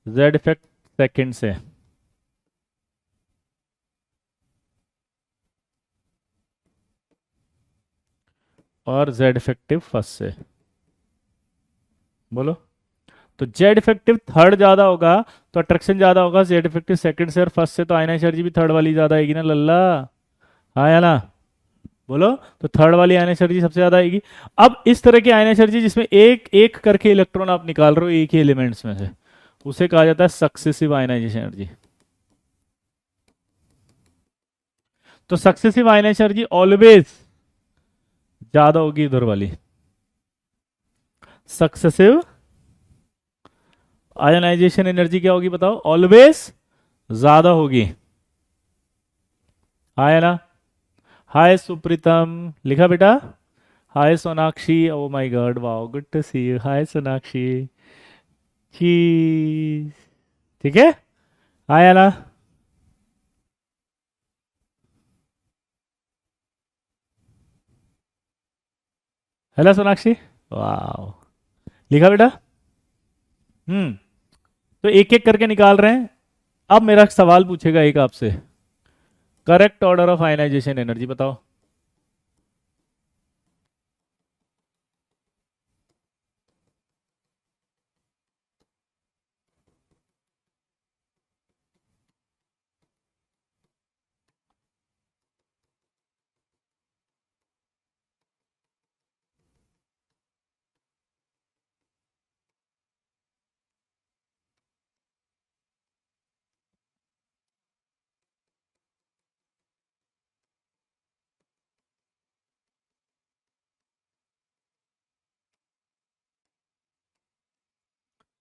जेड इफेक्ट सेकंड से, और जेड इफेक्टिव फर्स्ट से। बोलो। तो जेड इफेक्टिव थर्ड ज्यादा होगा तो अट्रैक्शन ज्यादा होगा, जेड इफेक्टिव सेकंड से और फर्स्ट से तो आयन एनर्जी भी थर्ड वाली ज्यादा आएगी ना लल्ला। हाँ या ना? बोलो। तो थर्ड वाली आयन एनर्जी सबसे ज्यादा आएगी। अब इस तरह की आयन एनर्जी जिसमें एक एक करके इलेक्ट्रॉन आप निकाल रहे हो एक ही एलिमेंट्स में से, उसे कहा जाता है सक्सेसिव आयनाइजेशन एनर्जी। तो सक्सेसिव आयनाइजेशन एनर्जी ऑलवेज ज्यादा होगी उधर वाली। सक्सेसिव आयनाइजेशन एनर्जी क्या होगी बताओ? ऑलवेज ज्यादा होगी। हाँ या ना? हाय सुप्रीतम, लिखा बेटा? Hi Sonakshi, oh my god, wow, good to see you. Hi Sonakshi. Cheese. ठीक है। हाँ या ना? है ना सोनाक्षी? वाह, लिखा बेटा? हम्म। तो एक एक करके निकाल रहे हैं। अब मेरा सवाल पूछेगा एक आपसे, correct order of ionization energy बताओ।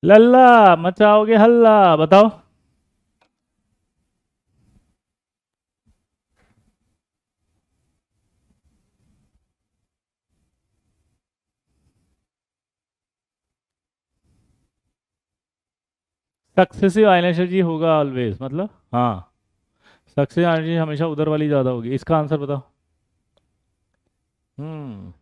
लल्ला मचाओगे हल्ला, बताओ। सक्सेसिव आयनाइजेशन होगा ऑलवेज, मतलब हाँ, सक्सेसिव आयनाइजेशन हमेशा उधर वाली ज्यादा होगी। इसका आंसर बताओ। हम्म।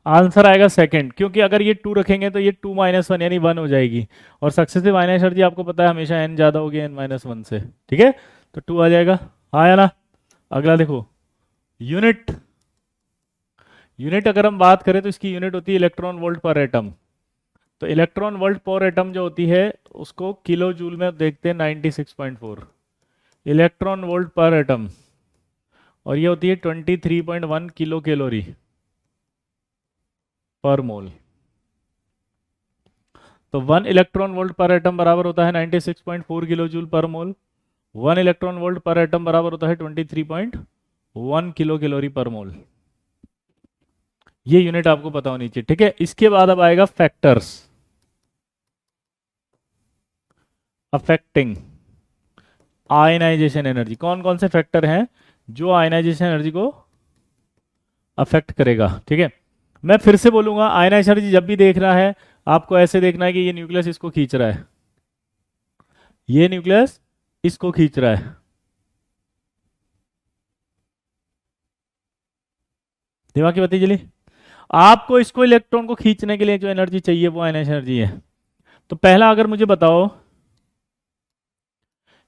आंसर आएगा सेकंड, क्योंकि अगर ये टू रखेंगे तो ये टू माइनस वन यानी वन हो जाएगी, और सक्सेसिव आयनाइजेशन जी आपको पता है हमेशा एन ज्यादा होगी एन माइनस वन से। ठीक है, तो टू आ जाएगा। आया ना? अगला देखो, यूनिट। यूनिट अगर हम बात करें तो इसकी यूनिट होती है इलेक्ट्रॉन वोल्ट पर एटम। तो इलेक्ट्रॉन वोल्ट पर एटम जो होती है उसको किलो जूल में देखते हैं 96.4 इलेक्ट्रॉन वोल्ट पर एटम, और ये होती है 23.1 किलो कैलोरी पर मोल। तो वन इलेक्ट्रॉन वोल्ट पर एटम बराबर होता है 96.4 किलो जूल पर मोल। वन इलेक्ट्रॉन वोल्ट पर एटम बराबर होता है 23.1 किलो कैलोरी पर मोल। ये यूनिट आपको पता होनी चाहिए। ठीक है, इसके बाद अब आएगा फैक्टर्स अफेक्टिंग आयनाइजेशन एनर्जी। कौन कौन से फैक्टर हैं जो आयनाइजेशन एनर्जी को अफेक्ट करेगा? ठीक है, मैं फिर से बोलूंगा, आयनाइजेशन एनर्जी जब भी देख रहा है आपको ऐसे देखना है कि ये न्यूक्लियस इसको खींच रहा है, ये न्यूक्लियस इसको खींच रहा है। दिमाग की बत्ती जली? आपको इसको इलेक्ट्रॉन को खींचने के लिए जो एनर्जी चाहिए वो आयनाइजेशन एनर्जी है। तो पहला अगर मुझे बताओ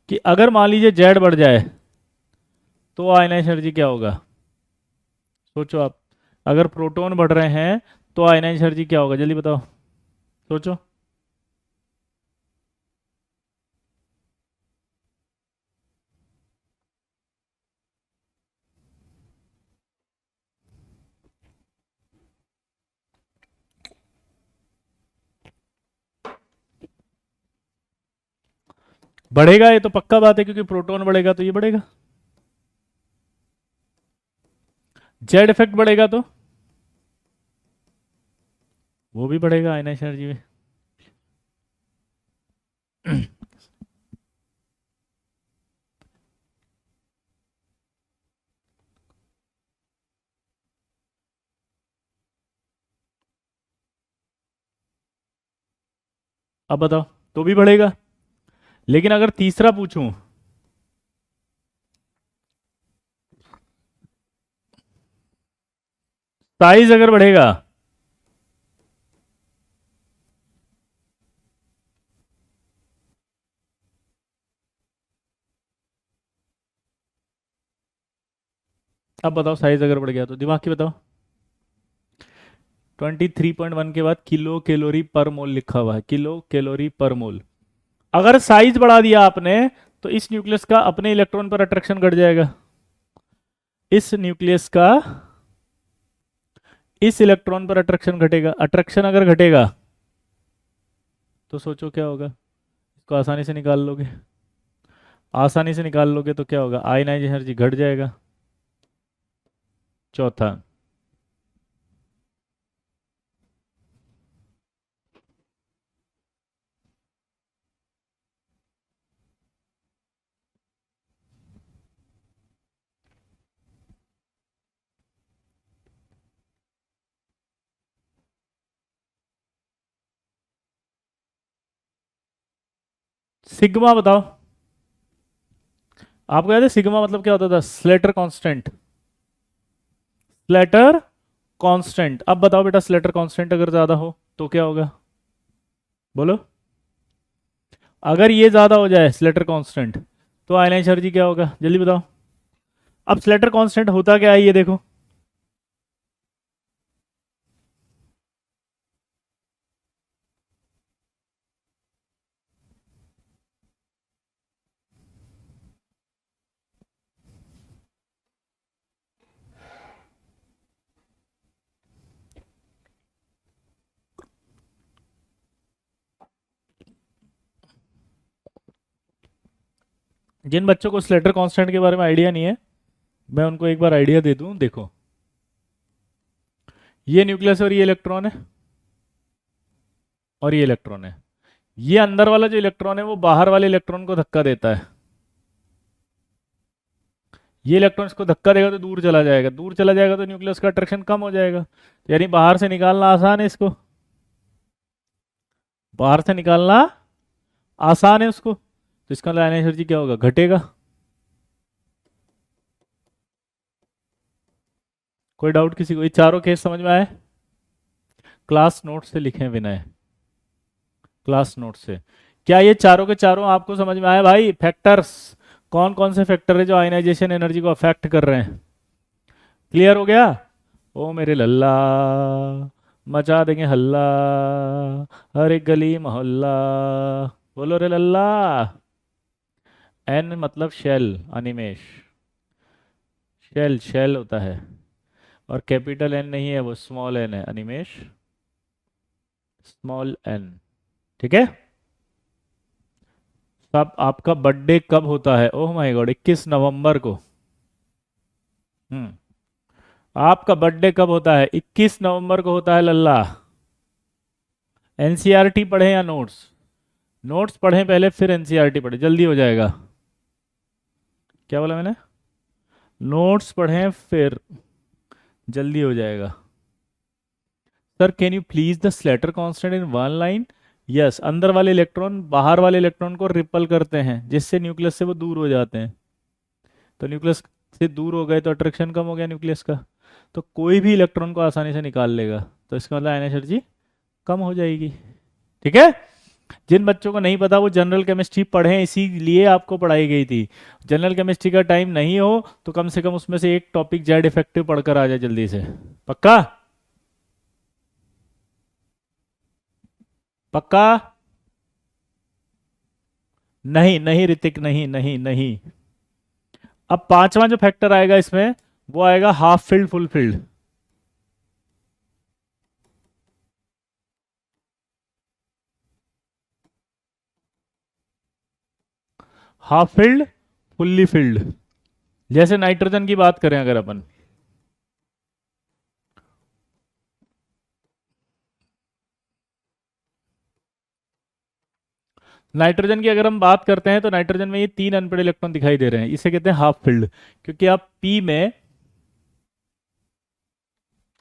कि अगर मान लीजिए जेड बढ़ जाए तो आयनाइजेशन एनर्जी क्या होगा? सोचो आप, अगर प्रोटॉन बढ़ रहे हैं तो आयनाइजेशन एनर्जी क्या होगा? जल्दी बताओ, सोचो। बढ़ेगा, ये तो पक्का बात है, क्योंकि प्रोटॉन बढ़ेगा तो ये बढ़ेगा। जेड इफेक्ट बढ़ेगा तो वो भी बढ़ेगा आयनाइजेशन एनर्जी में। अब बताओ, तो भी बढ़ेगा। लेकिन अगर तीसरा पूछूं, साइज अगर बढ़ेगा, अब बताओ साइज अगर बढ़ गया तो दिमाग की बताओ। 23.1 के बाद किलो कैलोरी पर मोल लिखा हुआ है, किलो कैलोरी पर मोल। अगर साइज बढ़ा दिया आपने तो इस न्यूक्लियस का अपने इलेक्ट्रॉन पर अट्रैक्शन घट जाएगा। इस न्यूक्लियस का इस इलेक्ट्रॉन पर अट्रैक्शन घटेगा। अट्रैक्शन अगर घटेगा तो सोचो क्या होगा, इसको आसानी से निकाल लोगे। आसानी से निकाल लोगे तो क्या होगा, आयनाइज एनर्जी घट जाएगा। चौथा, सिग्मा बताओ। आपको याद है सिग्मा मतलब क्या होता था, स्लेटर कांस्टेंट। Slater constant. अब बताओ बेटा, स्लेटर कांस्टेंट अगर ज्यादा हो तो क्या होगा, बोलो। अगर ये ज्यादा हो जाए स्लेटर कांस्टेंट, तो आयनाइज एनर्जी क्या होगा, जल्दी बताओ। अब स्लेटर कांस्टेंट होता क्या है ये देखो। जिन बच्चों को स्लेटर कांस्टेंट के बारे में आइडिया नहीं है, मैं उनको एक बार आइडिया दे दूं। देखो, ये न्यूक्लियस और ये इलेक्ट्रॉन है, और ये इलेक्ट्रॉन है। ये अंदर वाला जो इलेक्ट्रॉन है वो बाहर वाले इलेक्ट्रॉन को धक्का देता है। ये इलेक्ट्रॉन इसको धक्का देगा तो दूर चला जाएगा, दूर चला जाएगा तो न्यूक्लियस का अट्रैक्शन कम हो जाएगा। यानी बाहर से निकालना आसान है इसको, बाहर से निकालना आसान है उसको। तो इसका लाइन एनर्जी क्या होगा, घटेगा। कोई डाउट किसी को, ये चारों केस समझ में आए। क्लास नोट से लिखें विनय, क्लास नोट से। क्या ये चारों के चारों आपको समझ में आए भाई, फैक्टर्स। कौन कौन से फैक्टर है जो आयनाइजेशन एनर्जी को अफेक्ट कर रहे हैं, क्लियर हो गया। ओ मेरे लल्ला, मचा देंगे हल्ला, हर एक गली मोहल्ला, बोलो रे लल्ला। एन मतलब शेल, अनिमेश। शेल, शेल होता है, और कैपिटल एन नहीं है, वो स्मॉल एन है अनिमेश, स्मॉल एन। ठीक है। सब आपका बर्थडे कब होता है, ओह माय गॉड, 21 नवंबर को। हम्म। आपका बर्थडे कब होता है, 21 नवंबर को होता है लल्ला। एनसीईआरटी पढ़े या नोट्स, नोट्स पढ़ें पहले फिर एनसीईआरटी पढ़े, जल्दी हो जाएगा। क्या बोला मैंने, नोट्स पढ़ें फिर जल्दी हो जाएगा। Sir can you please the Slater constant in one line. Yes, अंदर वाले इलेक्ट्रॉन बाहर वाले इलेक्ट्रॉन को रिपल करते हैं, जिससे न्यूक्लियस से वो दूर हो जाते हैं। तो न्यूक्लियस से दूर हो गए तो अट्रैक्शन कम हो गया न्यूक्लियस का, तो कोई भी इलेक्ट्रॉन को आसानी से निकाल लेगा। तो इसका मतलब आयन एनर्जी कम हो जाएगी। ठीक है। जिन बच्चों को नहीं पता वो जनरल केमिस्ट्री पढ़ें, इसीलिए आपको पढ़ाई गई थी। जनरल केमिस्ट्री का टाइम नहीं हो तो कम से कम उसमें से एक टॉपिक जेड इफेक्टिव पढ़कर आ जाए जल्दी से। पक्का, पक्का। नहीं नहीं ऋतिक, नहीं नहीं नहीं। अब पांचवा जो फैक्टर आएगा इसमें, वो आएगा half filled full field. Half filled, fully filled. जैसे नाइट्रोजन की बात करें अगर अपन, नाइट्रोजन की अगर हम बात करते हैं तो नाइट्रोजन में ये तीन अनपेड इलेक्ट्रॉन दिखाई दे रहे हैं, इसे कहते हैं हाफ फिल्ड। क्योंकि आप पी में,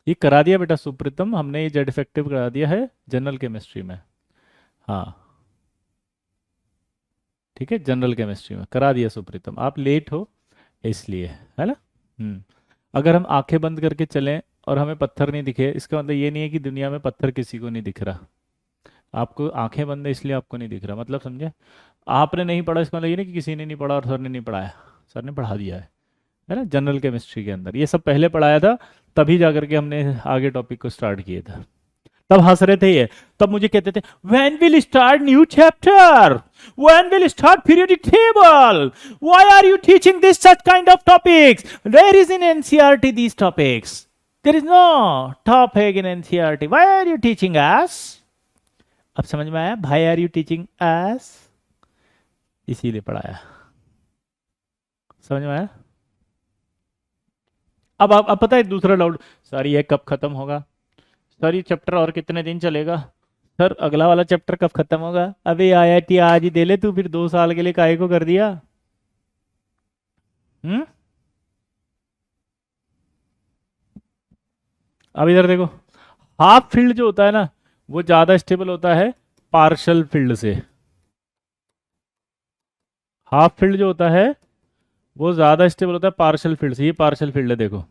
ये करा दिया बेटा सुप्रीतम हमने, ये जेड इफेक्टिव करा दिया है जनरल केमिस्ट्री में। हाँ, ठीक है, जनरल केमिस्ट्री में करा दिया सुप्रीतम, आप लेट हो इसलिए, है ना। अगर हम आंखें बंद करके चलें और हमें पत्थर नहीं दिखे, इसका मतलब ये नहीं है कि दुनिया में पत्थर किसी को नहीं दिख रहा। आपको आंखें बंद है इसलिए आपको नहीं दिख रहा, मतलब समझे। आपने नहीं पढ़ा इसका मतलब ये नहीं कि किसी ने नहीं पढ़ा और सर ने नहीं पढ़ाया, सर ने पढ़ा दिया है ना। जनरल केमिस्ट्री के अंदर ये सब पहले पढ़ाया था, तभी जाकर के हमने आगे टॉपिक को स्टार्ट किया था। तब हंस रहे थे ये, तब मुझे कहते थे when will start new chapter, when will start periodic table, why are you teaching this such kind of topics, where is in NCERT these topics, there is no topic in NCERT, why are you teaching us. अब समझ में आया, why are you teaching us, इसीलिए पढ़ाया। समझ में आया? अब पता है दूसरा डाउट, सर ये कब खत्म होगा, सर ये चैप्टर और कितने दिन चलेगा, सर अगला वाला चैप्टर कब खत्म होगा? अबे आईआईटी आज ही दे ले तू, फिर 2 साल के लिए काहे को कर दिया? हम्म। अब इधर देखो, हाफ फील्ड जो होता है ना, वो ज्यादा स्टेबल होता है पार्शल फील्ड से। हाफ फील्ड जो होता है वो ज्यादा स्टेबल होता है पार्शल फील्ड से। ये पार्शल फील्ड है देखो।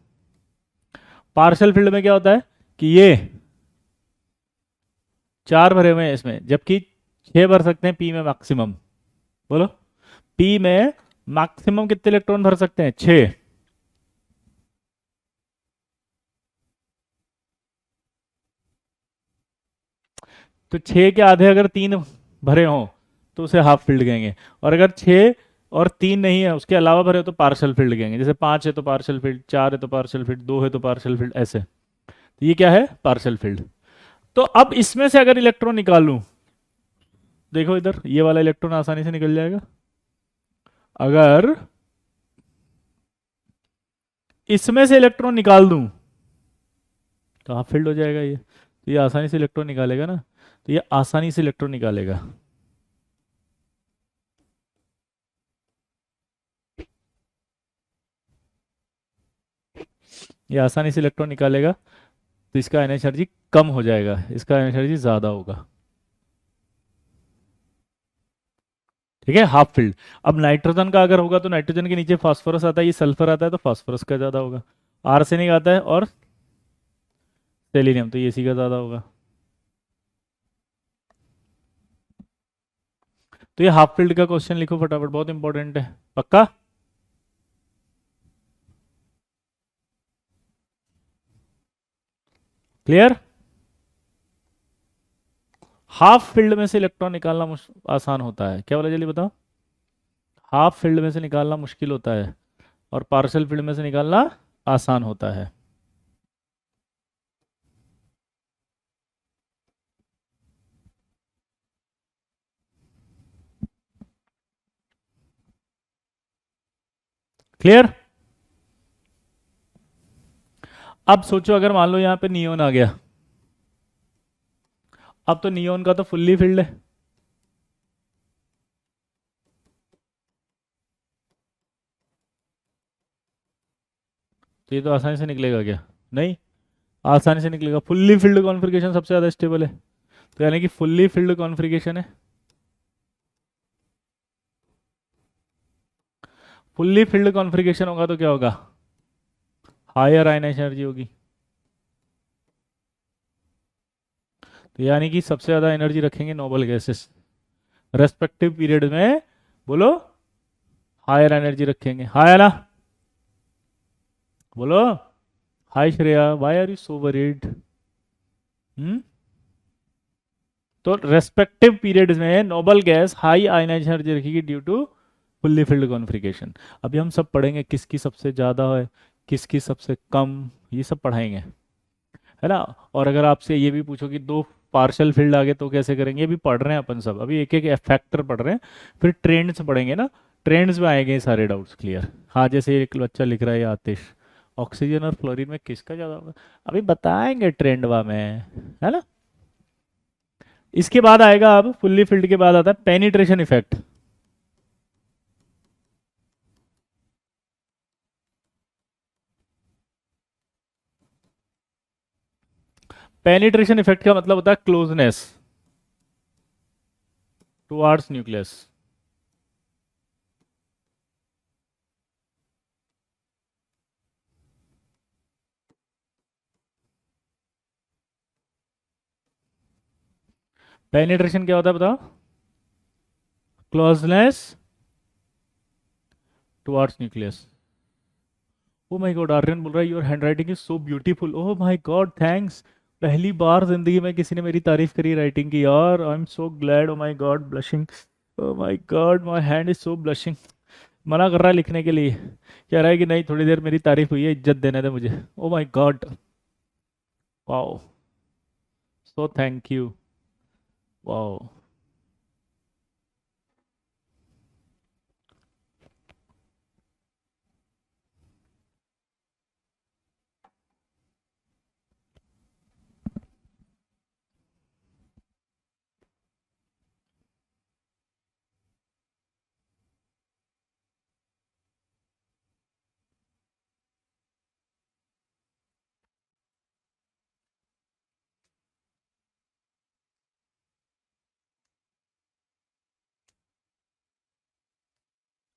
पार्शल फील्ड में क्या होता है कि ये 4 भरे हुए हैं इसमें, जबकि 6 भर सकते हैं पी में मैक्सिमम। बोलो, पी में मैक्सिमम कितने इलेक्ट्रॉन भर सकते हैं? 6। तो 6 के आधे अगर 3 भरे हों तो उसे हाफ फील्ड कहेंगे, और अगर 6 और 3 नहीं है उसके अलावा भरे हो तो पार्शल फील्ड कहेंगे। जैसे 5 है तो पार्शल फील्ड, 4 है तो पार्शल फील्ड, 2 है तो पार्शल फील्ड, ऐसे। तो ये क्या है? Partial field. तो अब इसमें से अगर इलेक्ट्रॉन निकालूं, देखो इधर ये वाला इलेक्ट्रॉन आसानी से निकल जाएगा। अगर इसमें से इलेक्ट्रॉन निकाल दूं तो हाफ फील्ड हो जाएगा ये। तो ये आसानी से इलेक्ट्रॉन निकालेगा ना, तो ये आसानी से इलेक्ट्रॉन निकालेगा। ये आसानी से इलेक्ट्रॉन निकालेगा, तो इसका एनर्जी कम हो जाएगा, इसका एनर्जी ज्यादा होगा। ठीक है, हाफ फील्ड। अब नाइट्रोजन का अगर होगा तो नाइट्रोजन के नीचे फास्फोरस आता है, ये सल्फर आता है, तो फास्फोरस का ज्यादा होगा। आर्सेनिक आता है और सेलेनियम, तो ये इसी का ज्यादा होगा। तो ये हाफ फील्ड का क्वेश्चन लिखो फटाफट, बहुत इंपॉर्टेंट है। पक्का? क्लियर? हाफ फील्ड में से इलेक्ट्रॉन निकालना आसान होता है, क्या बोला जल्दी बताओ? हाफ फील्ड में से निकालना मुश्किल होता है और पार्शियल फील्ड में से निकालना आसान होता है। क्लियर? अब सोचो अगर मान लो यहाँ पे नियोन आ गया, अब तो नियोन का तो फुल्ली फील्ड है। तो ये तो आसानी से निकलेगा क्या? नहीं, आसानी से निकलेगा। फुल्ली फील्ड कॉन्फ़िगरेशन सबसे ज़्यादा स्टेबल है, तो यानी कि फुल्ली फील्ड कॉन्फ़िगरेशन है। फुल्ली फील्ड कॉन्फ़िगरेशन होगा तो क्या होगा? हायर आयनाइज एनर्जी होगी। तो यानी कि सबसे ज़्यादा एनर्जी रखेंगे नोबल गैसेस रेस्पेक्टिव पीरियड में। बोलो, हायर एनर्जी रखेंगे। हाय ना? बोलो। Hi Shreya, why are you so worried? हम्म। तो रेस्पेक्टिव पीरियड्स में noble gas high ionize energy रखेगी due to fully filled configuration. अभी हम सब पढ़ेंगे किसकी सबसे ज़्यादा है, किसकी सबसे कम, ये सब पढ़ाएंगे, है ना? और अगर आपसे ये भी पूछो कि दो पार्शल फील्ड आ गए तो कैसे करेंगे, ये भी पढ़ रहे हैं अपन सब, अभी एक एक फैक्टर पढ़ रहे हैं। फिर ट्रेंड्स पढ़ेंगे ना, ट्रेंड्स में आएंगे ये सारे डाउट्स क्लियर। हाँ, जैसे एक बच्चा लिख रहा है, ये आतिश, ऑक्सीजन और फ्लोरीन में किसका ज़्यादा होगा, अभी बताएंगे ट्रेंडवा में, है ना? इसके बाद आएगा, अब फुल्ली फिल्ड के बाद आता है पेनिट्रेशन इफेक्ट। पेनिट्रेशन इफेक्ट का मतलब होता है क्लोजनेस टुवर्ड्स न्यूक्लियस। पेनिट्रेशन क्या होता है बताओ? Closeness towards nucleus. Oh my god, Aryan बोल रहा है your handwriting is so beautiful. Oh my god, thanks. पहली बार जिंदगी में किसी ने मेरी तारीफ करी राइटिंग की यार, I am so glad. O my God, blushing. O my God, my hand is so blushing. मना कर रहा है लिखने के लिए, कह रहा है कि नहीं, थोड़ी देर मेरी तारीफ हुई है, इज्जत देने दे मुझे। ओ my god, wow, so thank you, wow.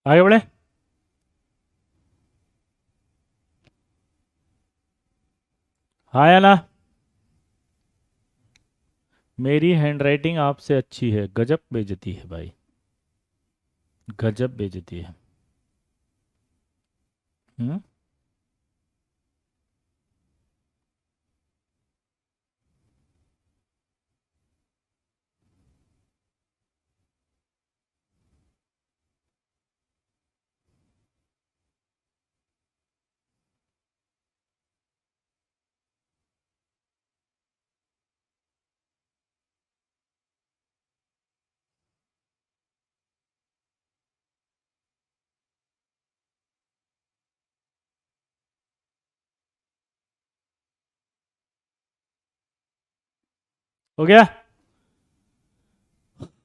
आगे बढ़े। हाँ या ना। मेरी हैंडराइटिंग आपसे अच्छी है, गजब बेइज्जती है भाई, गजब बेइज्जती है। हम्म। हो गया।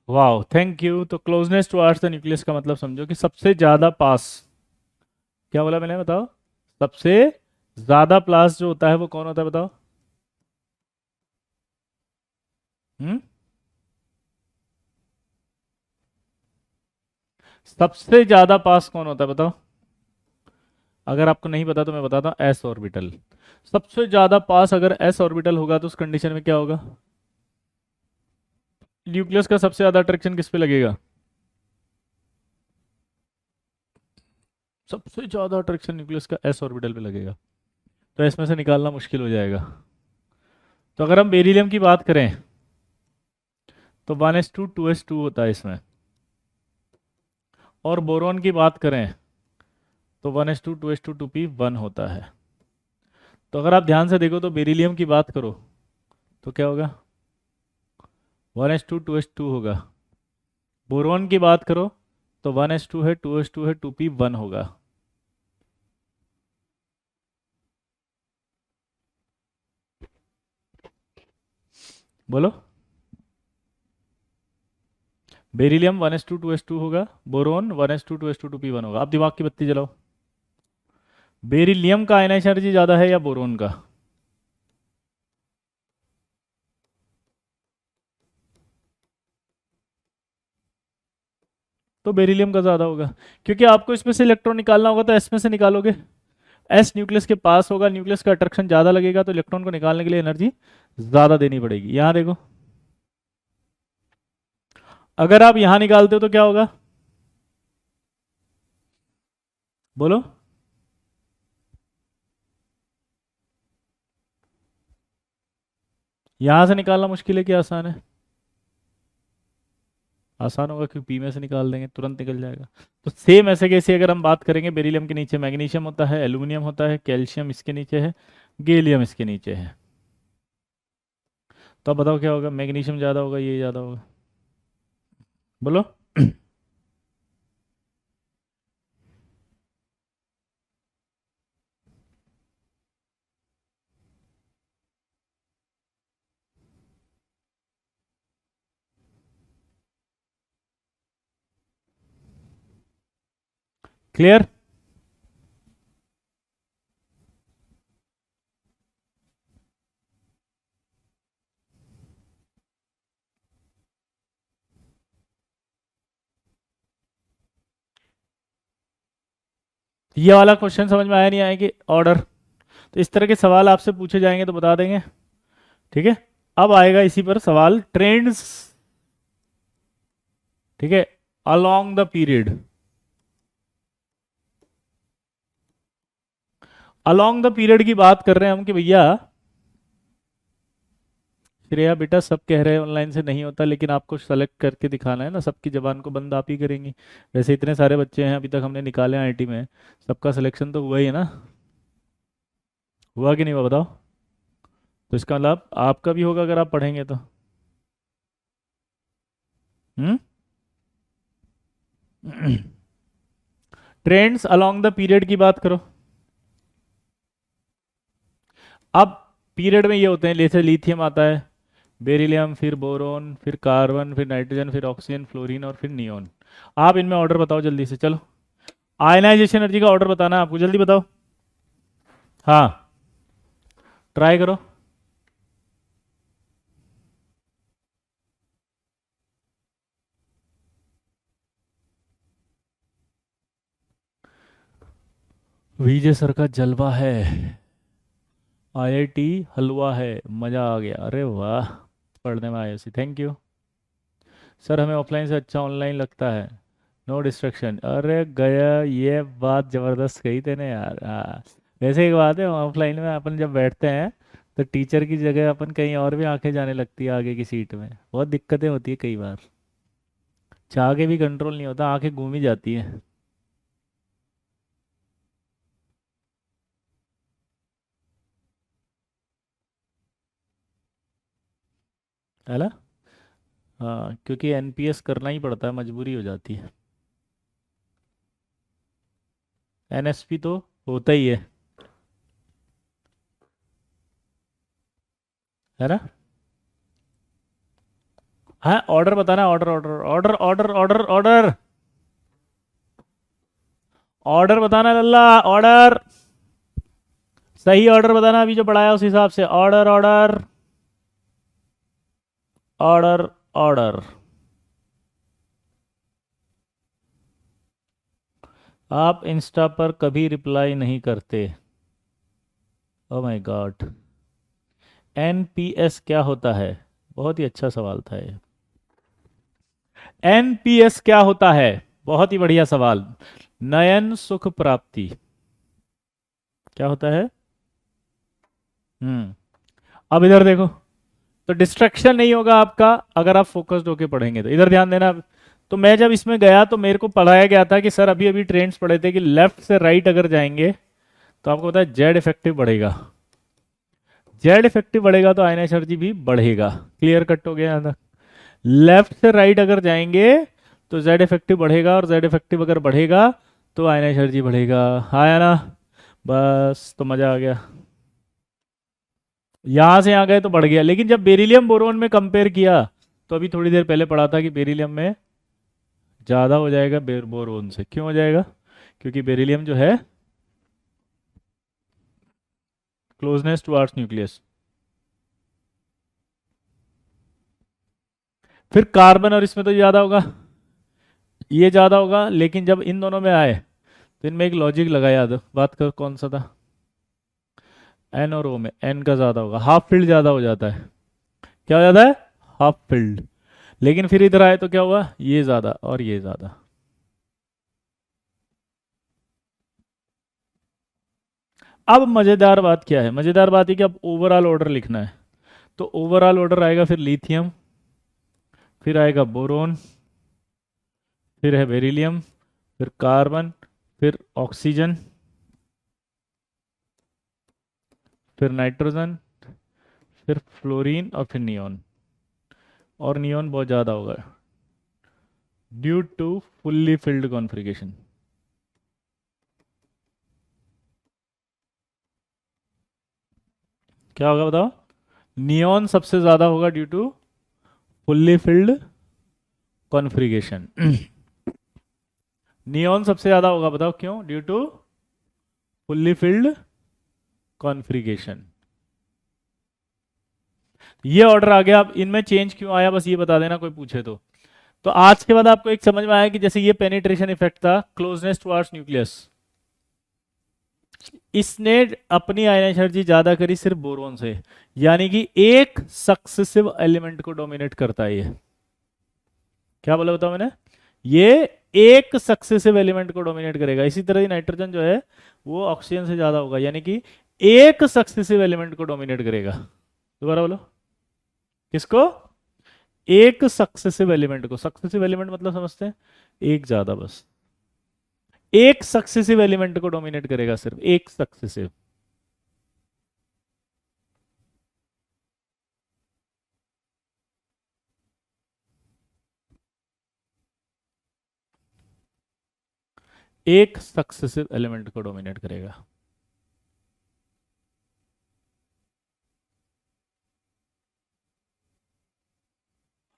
वाह, थैंक यू। तो क्लोजनेस टुवर्ड्स द न्यूक्लियस का मतलब समझो कि सबसे ज्यादा पास। क्या बोला मैंने, बताओ। सबसे ज्यादा पास जो होता है वो कौन होता है, बताओ। हम्म। सबसे ज्यादा पास कौन होता है, बताओ। अगर आपको नहीं पता तो मैं बताता हूँ, एस ऑर्बिटल। सबसे ज्यादा पास अगर एस ऑर्बिटल होगा तो उस कंडीशन में क्या होगा? न्यूक्लियस का सबसे ज्यादा अट्रैक्शन किस पे लगेगा? सबसे ज्यादा अट्रैक्शन न्यूक्लियस का एस ऑर्बिटल पे लगेगा। तो इसमें से निकालना मुश्किल हो जाएगा। तो अगर हम बेरिलियम की बात करें तो 1s2 2s2 होता है इसमें। और बोरॉन की बात करें तो 1s2 2s2 2p1 होता है। तो अगर आप ध्यान से देखो तो बेरिलियम की बात करो तो क्या होगा? 1s2 2s2 होगा। बोरॉन की बात करो तो 1s2 है, 2s2 है, 2p1 होगा। बोलो। बेरिलियम 1s2 2s2 होगा। बोरोन 1s2 2s2 2p1 होगा। अब दिमाग की बत्ती जलाओ। बेरिलियम का आयनाइज एनर्जी ज्यादा है या बोरोन का? तो बेरिलियम का ज्यादा होगा, क्योंकि आपको इसमें से इलेक्ट्रॉन निकालना होगा तो एस में से निकालोगे। एस न्यूक्लियस के पास होगा, न्यूक्लियस का अट्रैक्शन ज्यादा लगेगा, तो इलेक्ट्रॉन को निकालने के लिए एनर्जी ज्यादा देनी पड़ेगी। यहां देखो, अगर आप यहां निकालते हो तो क्या होगा? बोलो। यहां से निकालना मुश्किल है कि आसान है? आसान होगा, क्योंकि पी में से निकाल देंगे तुरंत निकल जाएगा। तो सेम ऐसे कैसे अगर हम बात करेंगे, बेरिलियम के नीचे मैग्नीशियम होता है, एल्यूमिनियम होता है, कैल्शियम इसके नीचे है, गैलियम इसके नीचे है। तो अब बताओ क्या होगा? मैग्नीशियम ज़्यादा होगा, ये ज़्यादा होगा? बोलो। क्लियर? ये वाला क्वेश्चन समझ में आया नहीं आया कि ऑर्डर? तो इस तरह के सवाल आपसे पूछे जाएंगे तो बता देंगे। ठीक है। अब आएगा इसी पर सवाल, ट्रेंड्स। ठीक है। Along the period. Along the period की बात कर रहे हैं हम कि भैया, श्रेया बेटा सब कह रहे हैं ऑनलाइन से नहीं होता, लेकिन आपको सेलेक्ट करके दिखाना है ना, सबकी जबान को बंद आप ही करेंगी। वैसे इतने सारे बच्चे हैं अभी तक हमने निकाले हैं आईटी में, सबका सिलेक्शन तो हुआ ही है ना। हुआ कि नहीं हुआ, बताओ। तो इसका लाभ आपका भी होगा अगर आप पढ़ेंगे तो। हम्म। ट्रेंड्स अलोंग द पीरियड की बात करो। अब पीरियड में ये होते हैं, जैसे लिथियम आता है, बेरिलियम, फिर बोरोन, फिर कार्बन, फिर नाइट्रोजन, फिर ऑक्सीजन, फ्लोरीन और फिर नियोन। आप इनमें ऑर्डर बताओ जल्दी से, चलो। आयनाइजेशन एनर्जी का ऑर्डर बताना है आपको, जल्दी बताओ। हाँ, ट्राई करो। विजय सर का जलवा है, आईआईटी हलवा है, मज़ा आ गया, अरे वाह। पढ़ने में आए सी, थैंक यू। सर हमें ऑफलाइन से अच्छा ऑनलाइन लगता है, नो डिस्ट्रक्शन, अरे गया, ये बात ज़बरदस्त कही तेने यार। हाँ, वैसे एक बात है, ऑफलाइन में अपन जब बैठते हैं तो टीचर की जगह अपन कहीं और भी आंखें जाने लगती है आगे की सीट में, बहुत दिक्कतें होती है कई बार, चाह के भी कंट्रोल नहीं होता, आंखें घूम ही जाती है। है ना? हाँ, क्योंकि एनपीएस करना ही पड़ता है, मजबूरी हो जाती है। एनएसपी तो होता ही है ना? हाँ, ऑर्डर बताना, order order order order order order, order बताना लल्ला, ऑर्डर, सही ऑर्डर बताना, अभी जो पढ़ाया उस हिसाब से, ऑर्डर ऑर्डर ऑर्डर ऑर्डर। आप इंस्टा पर कभी रिप्लाई नहीं करते, ओ माय गॉड। एनपीएस क्या होता है? बहुत ही अच्छा सवाल था ये। एनपीएस क्या होता है? बहुत ही बढ़िया सवाल। नयन सुख प्राप्ति। क्या होता है? हम्म। अब इधर देखो, तो डिस्ट्रैक्शन नहीं होगा आपका अगर आप फोकस्ड होके पढ़ेंगे, तो इधर ध्यान देना। तो मैं जब इसमें गया तो मेरे को पढ़ाया गया था कि सर अभी अभी ट्रेंड्स पढ़े थे कि लेफ्ट से राइट अगर जाएंगे तो आपको पता है जेड इफेक्टिव बढ़ेगा, जेड इफेक्टिव बढ़ेगा तो आयनाइसर्जी भी बढ़ेगा। क्लियर कट हो गया ना? लेफ्ट से राइट अगर जाएंगे तो जेड इफेक्टिव बढ़ेगा, और जेड इफेक्टिव अगर बढ़ेगा तो आयनाइसर्जी बढ़ेगा। आया ना? बस तो मजा आ गया। यहां से यहाँ गए तो बढ़ गया, लेकिन जब बेरिलियम बोरोन में कंपेयर किया तो अभी थोड़ी देर पहले पढ़ा था कि बेरिलियम में ज़्यादा हो जाएगा बोरोन से। क्यों हो जाएगा? क्योंकि बेरिलियम जो है क्लोजनेस टुवर्ड्स न्यूक्लियस। फिर कार्बन और इसमें तो ज़्यादा होगा, ये ज़्यादा होगा, लेकिन जब इन दोनों में आए तो इनमें एक लॉजिक लगा, याद बात कर कौन सा था? एन और ओ में एन का ज़्यादा होगा, हाफ फील्ड ज़्यादा हो जाता है। क्या हो जाता है? Half field. लेकिन फिर इधर आए तो क्या हुआ? ये ज़्यादा और ये ज़्यादा। अब मज़ेदार बात क्या है? मज़ेदार बात है कि अब ओवरऑल ऑर्डर लिखना है। तो ओवरऑल ऑर्डर आएगा फिर लिथियम, फिर आएगा बोरोन, फिर है बेरिलियम, फिर कार्बन, फिर ऑक्सीजन, फिर नाइट्रोजन, फिर फ्लोरीन और फिर नियॉन। और नियॉन बहुत ज़्यादा होगा due to fully filled configuration. क्या होगा बताओ? नियॉन सबसे ज़्यादा होगा due to fully filled configuration. Neon सबसे ज़्यादा होगा, बताओ क्यों? Due to fully filled configuration. ये ऑर्डर आ गया, अब इनमें चेंज क्यों आया बस ये बता देना कोई पूछे तो। तो आज के बाद आपको एक समझ में आया कि जैसे ये पेनिट्रेशन इफेक्ट था, क्लोजनेस टुवर्ड्स न्यूक्लियस, इसने अपनी आयनाइसर्जी ज्यादा करी सिर्फ बोरोन से, यानी कि एक सक्सेसिव एलिमेंट को डोमिनेट करता है ये। क्या बोला बताओ मैंने? ये एक सक्सेसिव एलिमेंट को डोमिनेट करेगा। इसी तरह ही नाइट्रोजन जो है वो ऑक्सीजन से ज्यादा होगा, यानी कि एक सक्सेसिव एलिमेंट को डोमिनेट करेगा। दोबारा बोलो, किसको? एक सक्सेसिव एलिमेंट को। सक्सेसिव एलिमेंट मतलब समझते हैं? एक ज्यादा बस, एक सक्सेसिव एलिमेंट को डोमिनेट करेगा, सिर्फ एक सक्सेसिव। एक सक्सेसिव एलिमेंट को डोमिनेट करेगा।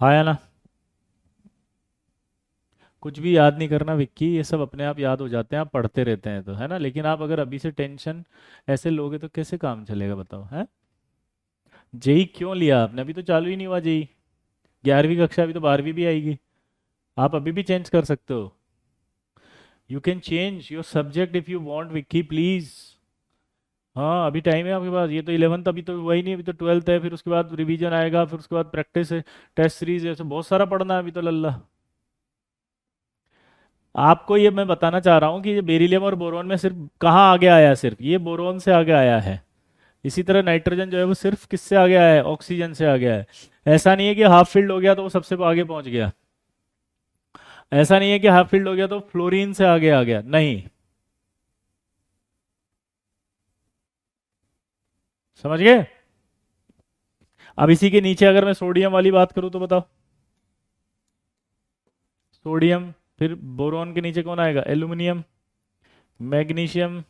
आया ना? कुछ भी याद नहीं करना विक्की, ये सब अपने आप याद हो जाते हैं, आप पढ़ते रहते हैं तो, है ना? लेकिन आप अगर अभी से टेंशन ऐसे लोगे तो कैसे काम चलेगा बताओ, है? जेई क्यों लिया आपने? अभी तो चालू ही नहीं हुआ जेई, 11वीं कक्षा, अभी तो 12वीं भी आएगी। आप अभी भी चेंज कर सकते हो। You can change your subject if you want Vicky please. हाँ अभी टाइम है आपके पास, ये तो 11th, अभी तो वही नहीं, अभी तो 12th है, फिर उसके बाद रिवीजन आएगा, फिर उसके बाद प्रैक्टिस है, टेस्ट सीरीज है, ऐसे बहुत सारा पढ़ना है अभी तो लल्ला। आपको ये मैं बताना चाह रहा हूँ कि ये बेरिलियम और बोरोन में सिर्फ कहाँ आगे आया है, सिर्फ ये बोरोन से आगे आया है। इसी तरह नाइट्रोजन जो है वो सिर्फ किससे आगे आया है, ऑक्सीजन से आगे आया है। ऐसा नहीं है कि हाफ फील्ड हो गया तो वो सबसे आगे पहुंच गया। ऐसा नहीं है कि हाफ फील्ड हो गया तो फ्लोरीन से आगे आ गया, नहीं। समझ गए? अब इसी के नीचे अगर मैं सोडियम वाली बात करूं तो बताओ। सोडियम, फिर बोरोन के नीचे कौन आएगा, aluminium, magnesium,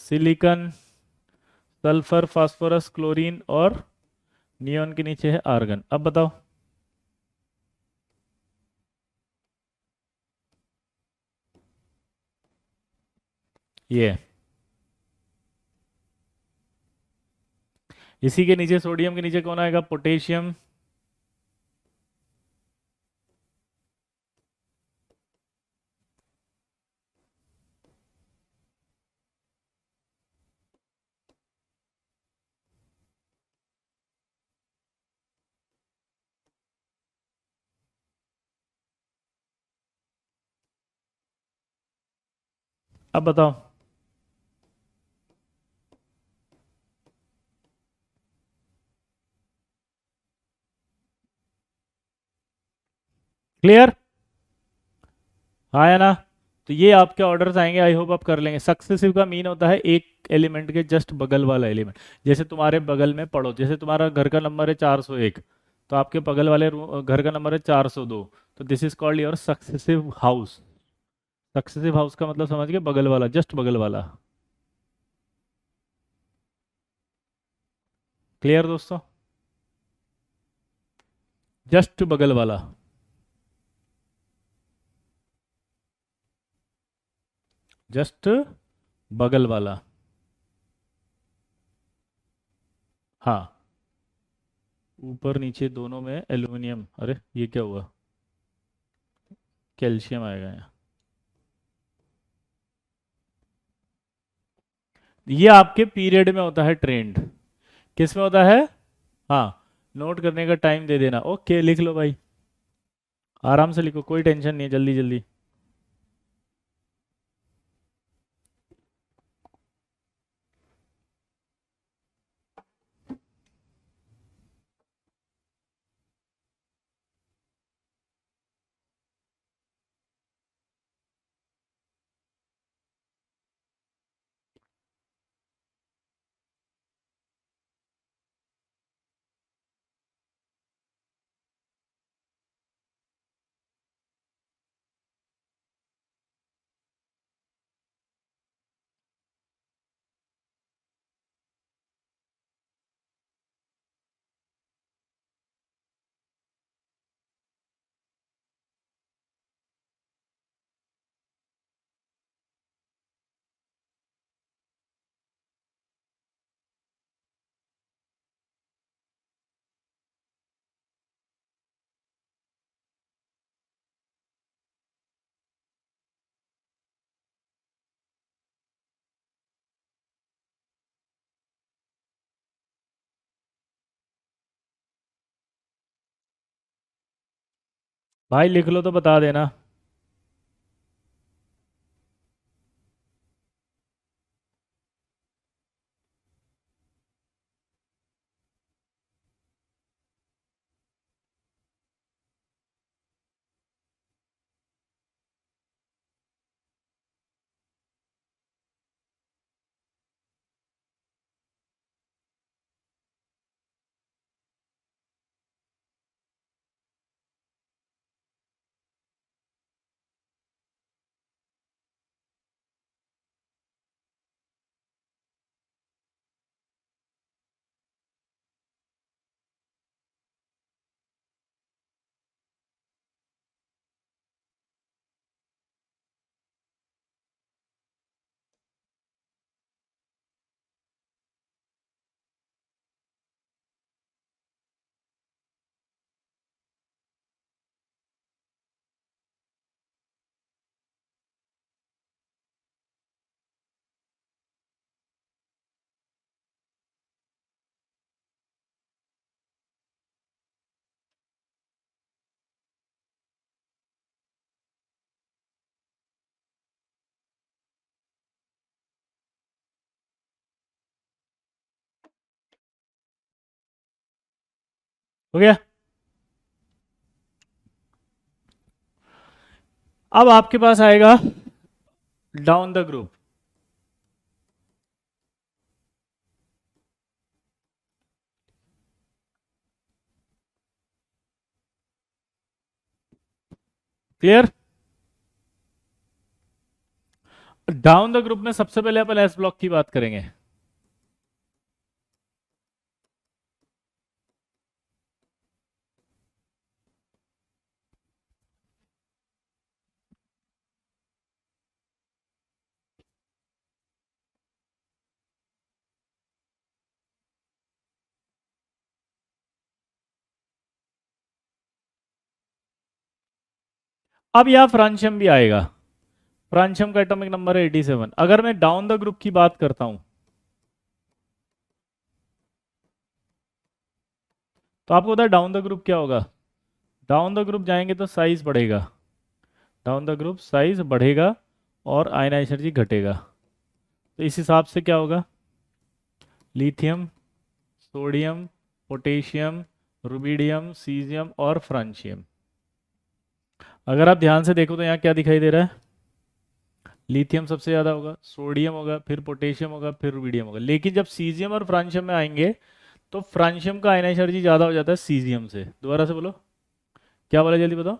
silicon, sulphur, phosphorus, chlorine और नियॉन के नीचे है आर्गन। अब बताओ। ये इसी के नीचे सोडियम के नीचे कौन आएगा, पोटेशियम। अब बताओ। क्लियर? हाँ है ना? तो ये आपके ऑर्डर्स आएंगे, आई होप आप कर लेंगे। सक्सेसिव का मीन होता है एक एलिमेंट के जस्ट बगल वाला एलिमेंट। जैसे तुम्हारे बगल में पड़ो, जैसे तुम्हारा घर का नंबर है 401, तो आपके बगल वाले घर का नंबर है 402, तो this is called your successive house. Successive house का मतलब समझ गए, बगल वाला, जस्ट बगल वाला। क्लियर दोस्तों? जस्ट बगल वाला। जस्ट बगल वाला। हाँ, ऊपर नीचे दोनों में एल्यूमिनियम, अरे ये क्या हुआ, कैल्शियम आएगा यहाँ। ये आपके पीरियड में होता है ट्रेंड। किस में होता है? हाँ, नोट करने का टाइम दे देना। ओके, लिख लो भाई, आराम से लिखो, कोई टेंशन नहीं है, जल्दी जल्दी। भाई लिख लो तो बता देना। हो गया। अब आपके पास आएगा down the group. Clear. Down the group में सबसे पहले अपन एस ब्लॉक की बात करेंगे। अब यहां फ्रांशियम भी आएगा। फ्रांशियम का एटॉमिक नंबर है 87। अगर मैं डाउन द ग्रुप की बात करता हूं तो आपको पता है डाउन द ग्रुप क्या होगा। डाउन द ग्रुप जाएंगे तो साइज बढ़ेगा। डाउन द ग्रुप साइज बढ़ेगा और आयनाइज एनर्जी घटेगा। तो इस हिसाब से क्या होगा, lithium, sodium, potassium, rubidium, caesium और फ्रांशियम। अगर आप ध्यान से देखो तो यहाँ क्या दिखाई दे रहा है, लिथियम सबसे ज़्यादा होगा, सोडियम होगा, फिर पोटेशियम होगा, फिर रुबिडियम होगा। लेकिन जब सीजियम और फ्रांशियम में आएंगे तो फ्रांशियम का आयनाइज एनर्जी ज़्यादा हो जाता है सीजियम से। दोबारा से बोलो, क्या बोला जल्दी बताओ।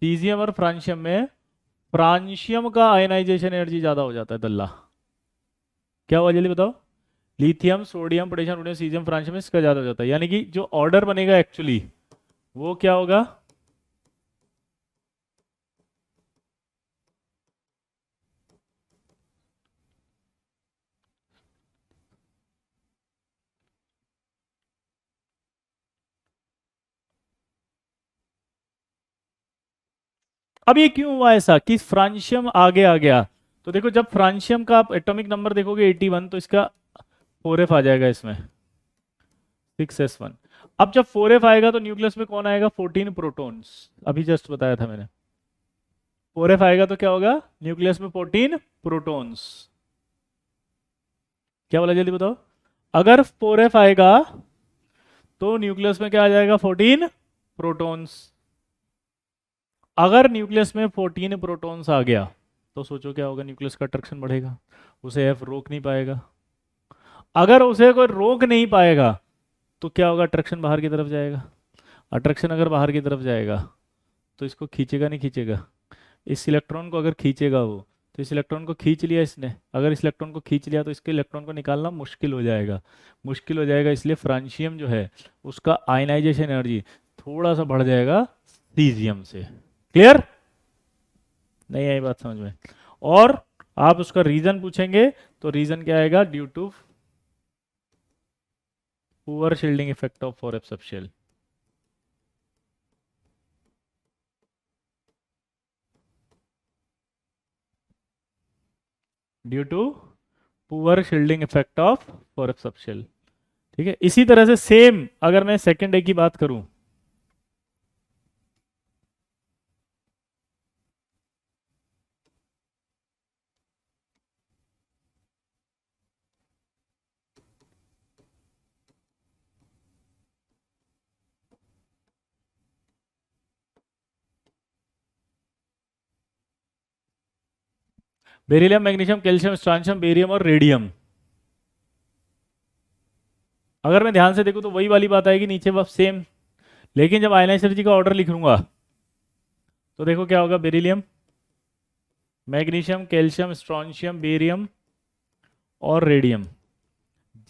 सीजियम और फ्रांशियम में फ्रांशियम का आयनाइजेशन एनर्जी ज़्यादा हो जाता है दल्ला। क्या हुआ जल्दी बताओ। Lithium, sodium, potassium, rubidium, caesium, francium इसका ज़्यादा हो जाता है। यानी कि जो ऑर्डर बनेगा एक्चुअली वो क्या होगा, अब ये क्यों हुआ ऐसा कि फ्रांशियम आगे आ गया। तो देखो जब फ्रांशियम का आप एटॉमिक नंबर देखोगे 81 तो इसका 4f आ जाएगा इसमें, 6s1। अब जब 4f आएगा तो न्यूक्लियस में कौन आएगा, 14 प्रोटॉन्स। अभी जस्ट बताया था मैंने, 4f आएगा तो क्या होगा, न्यूक्लियस में 14 प्रोटॉन्स। क्या बोला जल्दी बताओ। अगर 4f आएगा तो न्यूक्लियस में क्या आ जाएगा, 14 प्रोटॉन्स। अगर न्यूक्लियस में 14 प्रोटॉन्स आ गया तो सोचो क्या होगा, न्यूक्लियस का अट्रैक्शन बढ़ेगा, उसे एफ रोक नहीं पाएगा। अगर उसे कोई रोक नहीं पाएगा तो क्या होगा, अट्रैक्शन बाहर की तरफ जाएगा। अट्रैक्शन अगर बाहर की तरफ जाएगा तो इसको खींचेगा नहीं खींचेगा, इस इलेक्ट्रॉन को अगर खींचेगा वो, तो इस इलेक्ट्रॉन को खींच लिया इसने, अगर इस इलेक्ट्रॉन को खींच लिया तो इसके इलेक्ट्रॉन को निकालना मुश्किल हो जाएगा। मुश्किल हो जाएगा इसलिए फ्रांशियम जो है उसका आयनाइजेशन एनर्जी थोड़ा सा बढ़ जाएगा सीजियम से। क्लियर, नहीं आई बात समझ में। और आप उसका रीजन पूछेंगे तो रीजन क्या आएगा, due to poor shielding effect of 4f subshell. Due to poor shielding effect of 4f subshell. ठीक है, इसी तरह से सेम अगर मैं सेकेंड ए की बात करूं, बेरिलियम, मैग्नीशियम, कैल्शियम, स्ट्रांशियम, बेरियम और रेडियम। अगर मैं ध्यान से देखूं तो वही वाली बात आएगी नीचे बस सेम। लेकिन जब आयनाइज एनर्जी का ऑर्डर लिख लूंगा तो देखो क्या होगा, beryllium, magnesium, calcium, strontium, barium और रेडियम।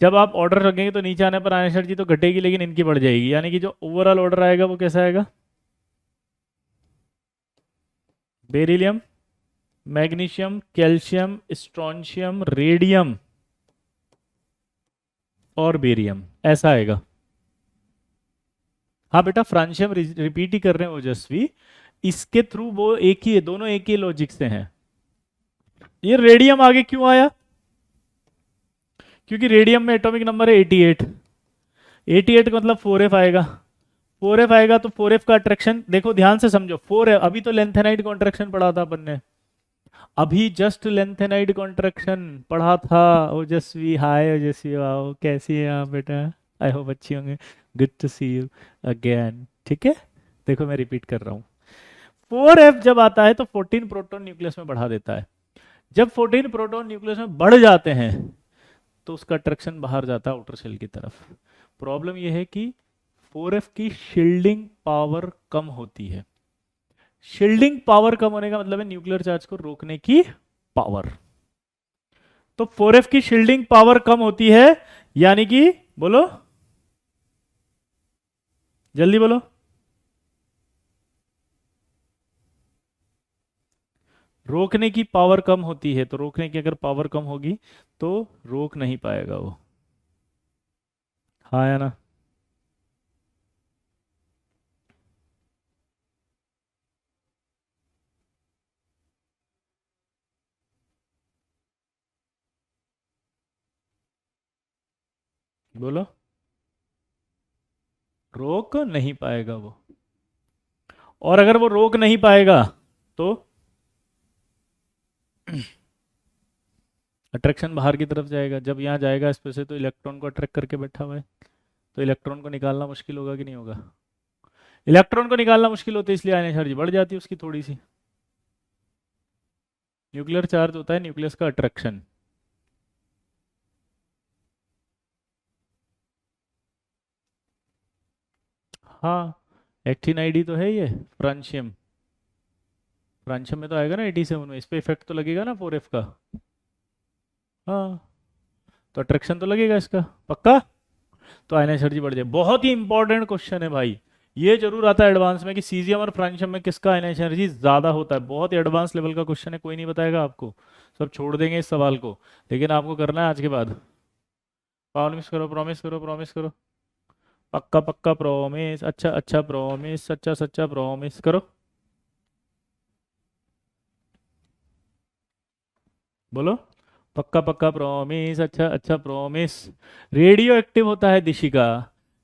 जब आप ऑर्डर रखेंगे तो नीचे आने पर आयनाइज एनर्जी तो घटेगी लेकिन इनकी बढ़ जाएगी। यानी कि जो ओवरऑल ऑर्डर आएगा वो कैसा आएगा, beryllium, magnesium, calcium, strontium, radium और बेरियम, ऐसा आएगा। हाँ बेटा, फ्रांशियम रिपीट ही कर रहे हैं ओजस्वी, इसके थ्रू वो एक ही है, दोनों एक ही लॉजिक से हैं। ये रेडियम आगे क्यों आया, क्योंकि रेडियम में एटॉमिक नंबर है 88। 88 का मतलब 4f आएगा। 4f आएगा तो 4f का अट्रैक्शन देखो ध्यान से समझो, 4 है। अभी तो लेंथेनाइड कॉन्ट्रैक्शन पढ़ा था अपन ने, अभी जस्ट लेंथेनाइड कॉन्ट्रैक्शन पढ़ा था। ओजस्वी, हाय ओजस्वी, वाओ कैसी है आप बेटा, आई होप अच्छी होंगे। Good to see you again. ठीक है, देखो मैं रिपीट कर रहा हूँ। 4f जब आता है तो 14 प्रोटॉन न्यूक्लियस में बढ़ा देता है। जब 14 प्रोटॉन न्यूक्लियस में बढ़ जाते हैं तो उसका अट्रैक्शन बाहर जाता है आउटर शेल की तरफ। प्रॉब्लम यह है कि 4f की शील्डिंग पावर कम होती है। शील्डिंग पावर कम होने का मतलब है न्यूक्लियर चार्ज को रोकने की पावर। तो 4f की शील्डिंग पावर कम होती है, यानी कि बोलो, जल्दी बोलो, रोकने की पावर कम होती है। तो रोकने की अगर पावर कम होगी तो रोक नहीं पाएगा वो। हाँ या ना? बोलो, रोक नहीं पाएगा वो। और अगर वो रोक नहीं पाएगा तो अट्रैक्शन बाहर की तरफ जाएगा। जब यहाँ जाएगा इस पे से तो इलेक्ट्रॉन को अट्रैक्ट करके बैठा हुआ है, तो इलेक्ट्रॉन को निकालना मुश्किल होगा कि नहीं होगा? इलेक्ट्रॉन को निकालना मुश्किल होता है, इसलिए आयन एनर्जी बढ़ जाती है उसकी थोड़ी सी। न्यूक्लियर चार्ज होता है न्यूक्लियस का अट्रैक्शन। हाँ, एक्टिन आईडी तो है ये, फ्रांशियम। फ्रांशियम में तो आएगा ना 87 में, इस पे इफेक्ट तो लगेगा ना 4f का। हाँ, तो अट्रैक्शन तो लगेगा इसका, पक्का। तो आयन एनर्जी बढ़ जाए। बहुत ही इंपॉर्टेंट क्वेश्चन है भाई, ये जरूर आता है एडवांस में कि सीजियम और फ्रांशियम में किसका आयन एनर्जी ज्यादा होता है। बहुत ही एडवांस लेवल का क्वेश्चन है, कोई नहीं बताएगा आपको, सब छोड़ देंगे इस सवाल को। लेकिन आपको करना है आज के बाद। प्रॉमिस करो, प्रॉमिस करो, प्रॉमिस करो, पक्का पक्का प्रॉमिस, अच्छा अच्छा प्रॉमिस, सच्चा सच्चा प्रॉमिस करो। बोलो, पक्का पक्का प्रॉमिस, अच्छा अच्छा प्रॉमिस। रेडियो एक्टिव होता है दिशिका।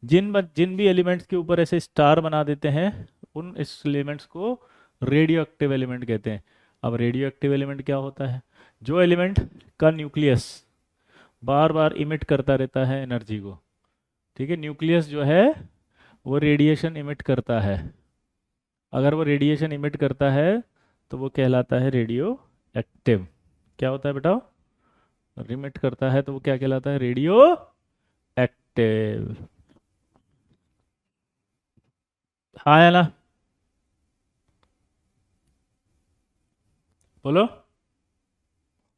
जिन भी एलिमेंट्स के ऊपर ऐसे स्टार बना देते हैं उन इस एलिमेंट्स को रेडियो एक्टिव एलिमेंट कहते हैं। अब रेडियो एक्टिव एलिमेंट क्या होता है? जो एलिमेंट का न्यूक्लियस बार बार इमिट करता रहता है एनर्जी को। ठीक है, न्यूक्लियस जो है वो रेडिएशन इमिट करता है। अगर वो रेडिएशन इमिट करता है तो वो कहलाता है रेडियो एक्टिव। क्या होता है बेटा? रिमिट करता है तो वो क्या कहलाता है? Radio active. हाँ है ना? बोलो।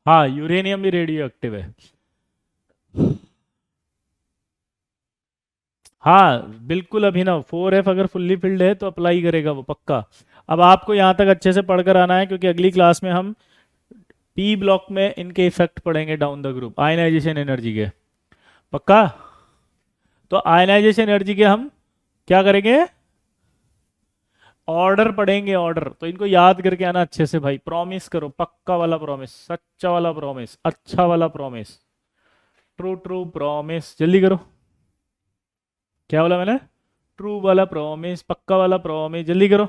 हाँ, यूरेनियम भी रेडियो एक्टिव है। हाँ बिल्कुल अभिनव, 4f अगर फुल्ली फिल्ड है तो अप्लाई करेगा वो, पक्का। अब आपको यहाँ तक अच्छे से पढ़कर आना है, क्योंकि अगली क्लास में हम पी ब्लॉक में इनके इफेक्ट पढ़ेंगे down the group ionization energy के, पक्का। तो आयनाइजेशन एनर्जी के हम क्या करेंगे? ऑर्डर पढ़ेंगे, ऑर्डर। तो इनको याद करके आना अच्छे से भाई। प्रॉमिस करो, पक्का वाला प्रॉमिस, सच्चा वाला प्रॉमिस, अच्छा वाला प्रॉमिस, ट्रू ट्रू प्रॉमिस, जल्दी करो। क्या बोला मैंने? ट्रू वाला प्रॉमिस, पक्का वाला प्रॉमिस, जल्दी करो।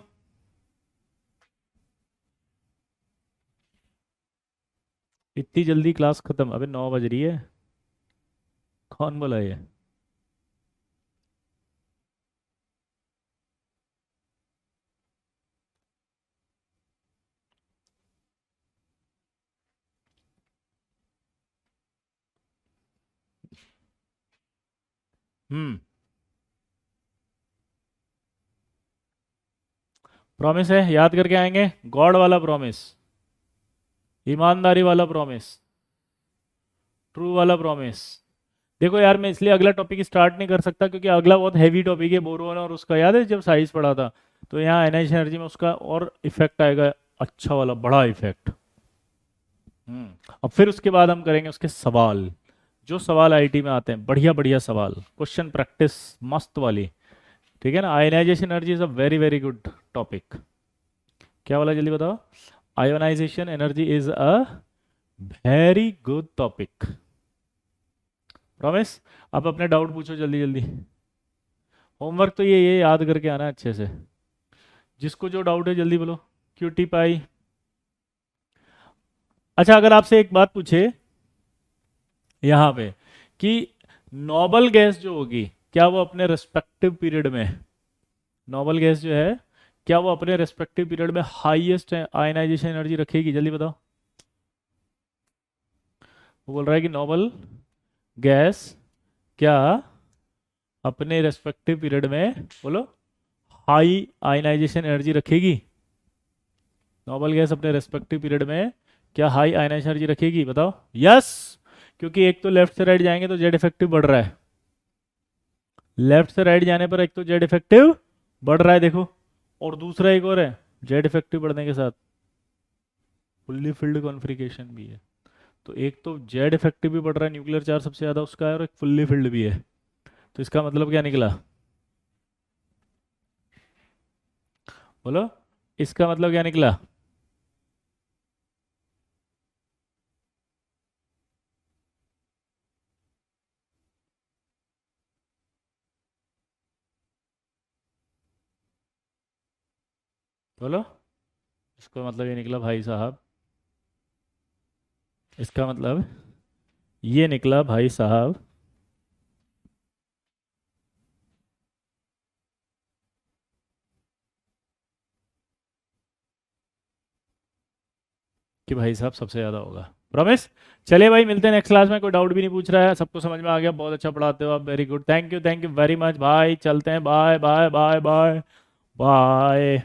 इतनी जल्दी क्लास खत्म? अबे 9 बज रही है। कौन बोला ये? हम्म, प्रॉमिस है, याद करके आएंगे। गॉड वाला प्रॉमिस, ईमानदारी वाला प्रॉमिस, ट्रू वाला प्रॉमिस। देखो यार, मैं इसलिए अगला टॉपिक स्टार्ट नहीं कर सकता क्योंकि अगला बहुत हैवी टॉपिक है, बोरोन और उसका, याद है जब साइज पढ़ा था? तो यहाँ एनर्जी एनर्जी में उसका और इफेक्ट आएगा, अच्छा वाला बड़ा इफेक्ट। अब फिर उसके बाद हम करेंगे उसके सवाल। जो सवाल आईटी में आते हैं, बढ़िया बढ़िया सवाल, क्वेश्चन प्रैक्टिस मस्त वाली। ठीक है ना? Ionization energy is a very very good topic. क्या वाला, जल्दी बताओ। Ionization energy is a very good topic. Promise. अब अपने डाउट पूछो जल्दी जल्दी। होमवर्क तो ये याद करके आना है अच्छे से। जिसको जो डाउट है जल्दी बोलो। Cutie pie. अच्छा, अगर आपसे एक बात पूछे यहाँ पे कि नोबल गैस जो होगी, क्या वो अपने रेस्पेक्टिव पीरियड में, नोबल गैस जो है, क्या वो अपने रेस्पेक्टिव पीरियड में हाईएस्ट आयनाइजेशन एनर्जी रखेगी? जल्दी बताओ। वो बोल रहा है कि नोबल गैस क्या अपने रेस्पेक्टिव पीरियड में, बोलो, हाई आयनाइजेशन एनर्जी रखेगी? नोबल गैस अपने रेस्पेक्टिव पीरियड में क्या हाई आयनाइजेशन एनर्जी रखेगी? बताओ। यस, क्योंकि एक तो लेफ्ट से राइट जाएंगे तो जेड इफेक्टिव बढ़ रहा है, लेफ्ट से राइट जाने पर एक तो जेड इफेक्टिव बढ़ रहा है देखो, और दूसरा एक और है, जेड इफेक्टिव बढ़ने के साथ फुल्ली फिल्ड कॉन्फ़िगरेशन भी है। तो एक तो जेड इफेक्टिव भी बढ़ रहा है, न्यूक्लियर चार्ज सबसे ज़्यादा उसका है, और एक फुल्ली फिल्ड भी है। तो इसका मतलब क्या निकला? बोलो, इसका मतलब क्या निकला? बोलो, इसका मतलब ये निकला भाई साहब, इसका मतलब ये निकला भाई साहब कि भाई साहब सबसे ज़्यादा होगा। प्रॉमिस। चलिए भाई, मिलते हैं नेक्स्ट क्लास में। कोई डाउट भी नहीं पूछ रहा है, सबको समझ में आ गया, बहुत अच्छा पढ़ाते हो आप, very good, thank you very much भाई, चलते हैं, bye bye bye bye bye.